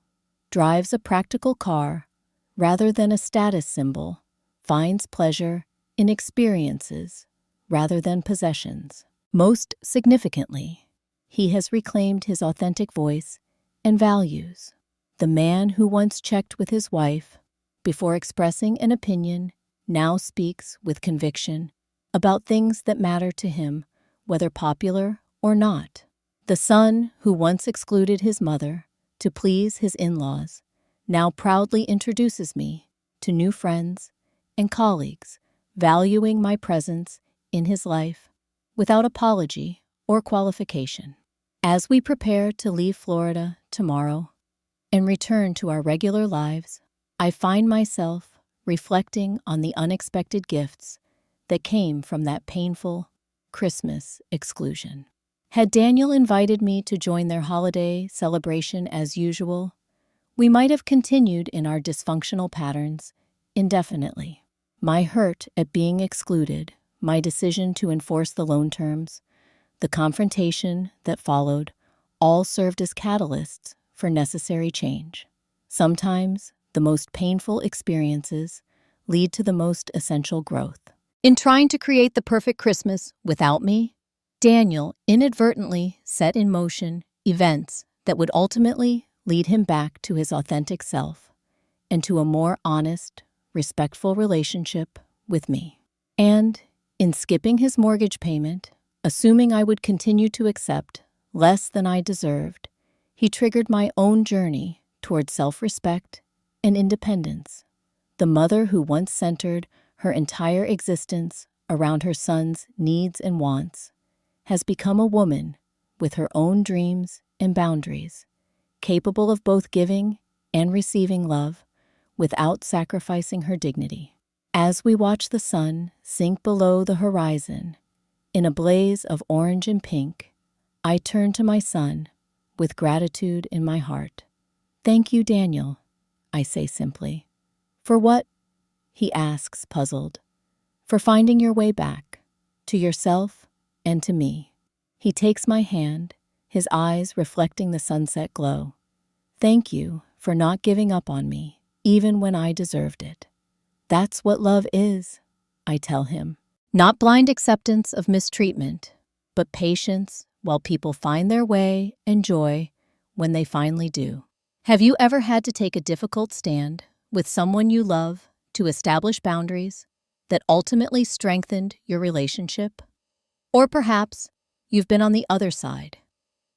drives a practical car rather than a status symbol, finds pleasure in experiences rather than possessions. Most significantly, he has reclaimed his authentic voice and values. The man who once checked with his wife before expressing an opinion now speaks with conviction about things that matter to him, whether popular or not. The son who once excluded his mother to please his in-laws now proudly introduces me to new friends and colleagues, valuing my presence in his life without apology or qualification. As we prepare to leave Florida tomorrow and return to our regular lives, I find myself reflecting on the unexpected gifts that came from that painful Christmas exclusion. Had Daniel invited me to join their holiday celebration as usual, we might have continued in our dysfunctional patterns indefinitely. My hurt at being excluded, my decision to enforce the loan terms, the confrontation that followed, all served as catalysts for necessary change. Sometimes, the most painful experiences lead to the most essential growth. In trying to create the perfect Christmas without me, Daniel inadvertently set in motion events that would ultimately lead him back to his authentic self and to a more honest, respectful relationship with me. And in skipping his mortgage payment, assuming I would continue to accept less than I deserved, he triggered my own journey toward self-respect and independence. The mother who once centered her entire existence around her son's needs and wants has become a woman with her own dreams and boundaries, capable of both giving and receiving love without sacrificing her dignity. As we watch the sun sink below the horizon, in a blaze of orange and pink, I turn to my son with gratitude in my heart. "Thank you, Daniel," I say simply. "For what?" he asks, puzzled. "For finding your way back, to yourself and to me." He takes my hand, his eyes reflecting the sunset glow. "Thank you for not giving up on me, even when I deserved it." "That's what love is," I tell him. Not blind acceptance of mistreatment, but patience while people find their way and joy when they finally do. Have you ever had to take a difficult stand with someone you love to establish boundaries that ultimately strengthened your relationship? Or perhaps you've been on the other side,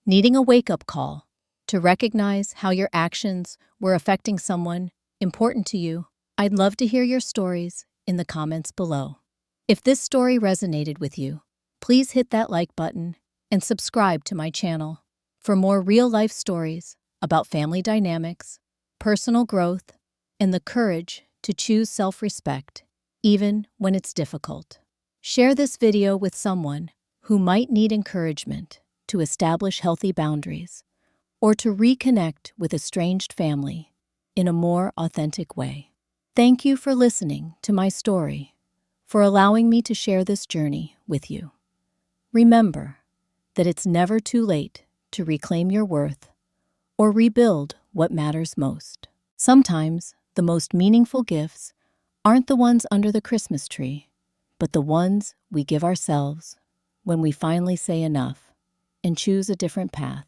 needing a wake-up call to recognize how your actions were affecting someone important to you. I'd love to hear your stories in the comments below. If this story resonated with you, please hit that like button and subscribe to my channel for more real-life stories about family dynamics, personal growth, and the courage to choose self-respect, even when it's difficult. Share this video with someone who might need encouragement to establish healthy boundaries or to reconnect with estranged family in a more authentic way. Thank you for listening to my story, for allowing me to share this journey with you. Remember that it's never too late to reclaim your worth or rebuild what matters most. Sometimes the most meaningful gifts aren't the ones under the Christmas tree, but the ones we give ourselves when we finally say enough and choose a different path.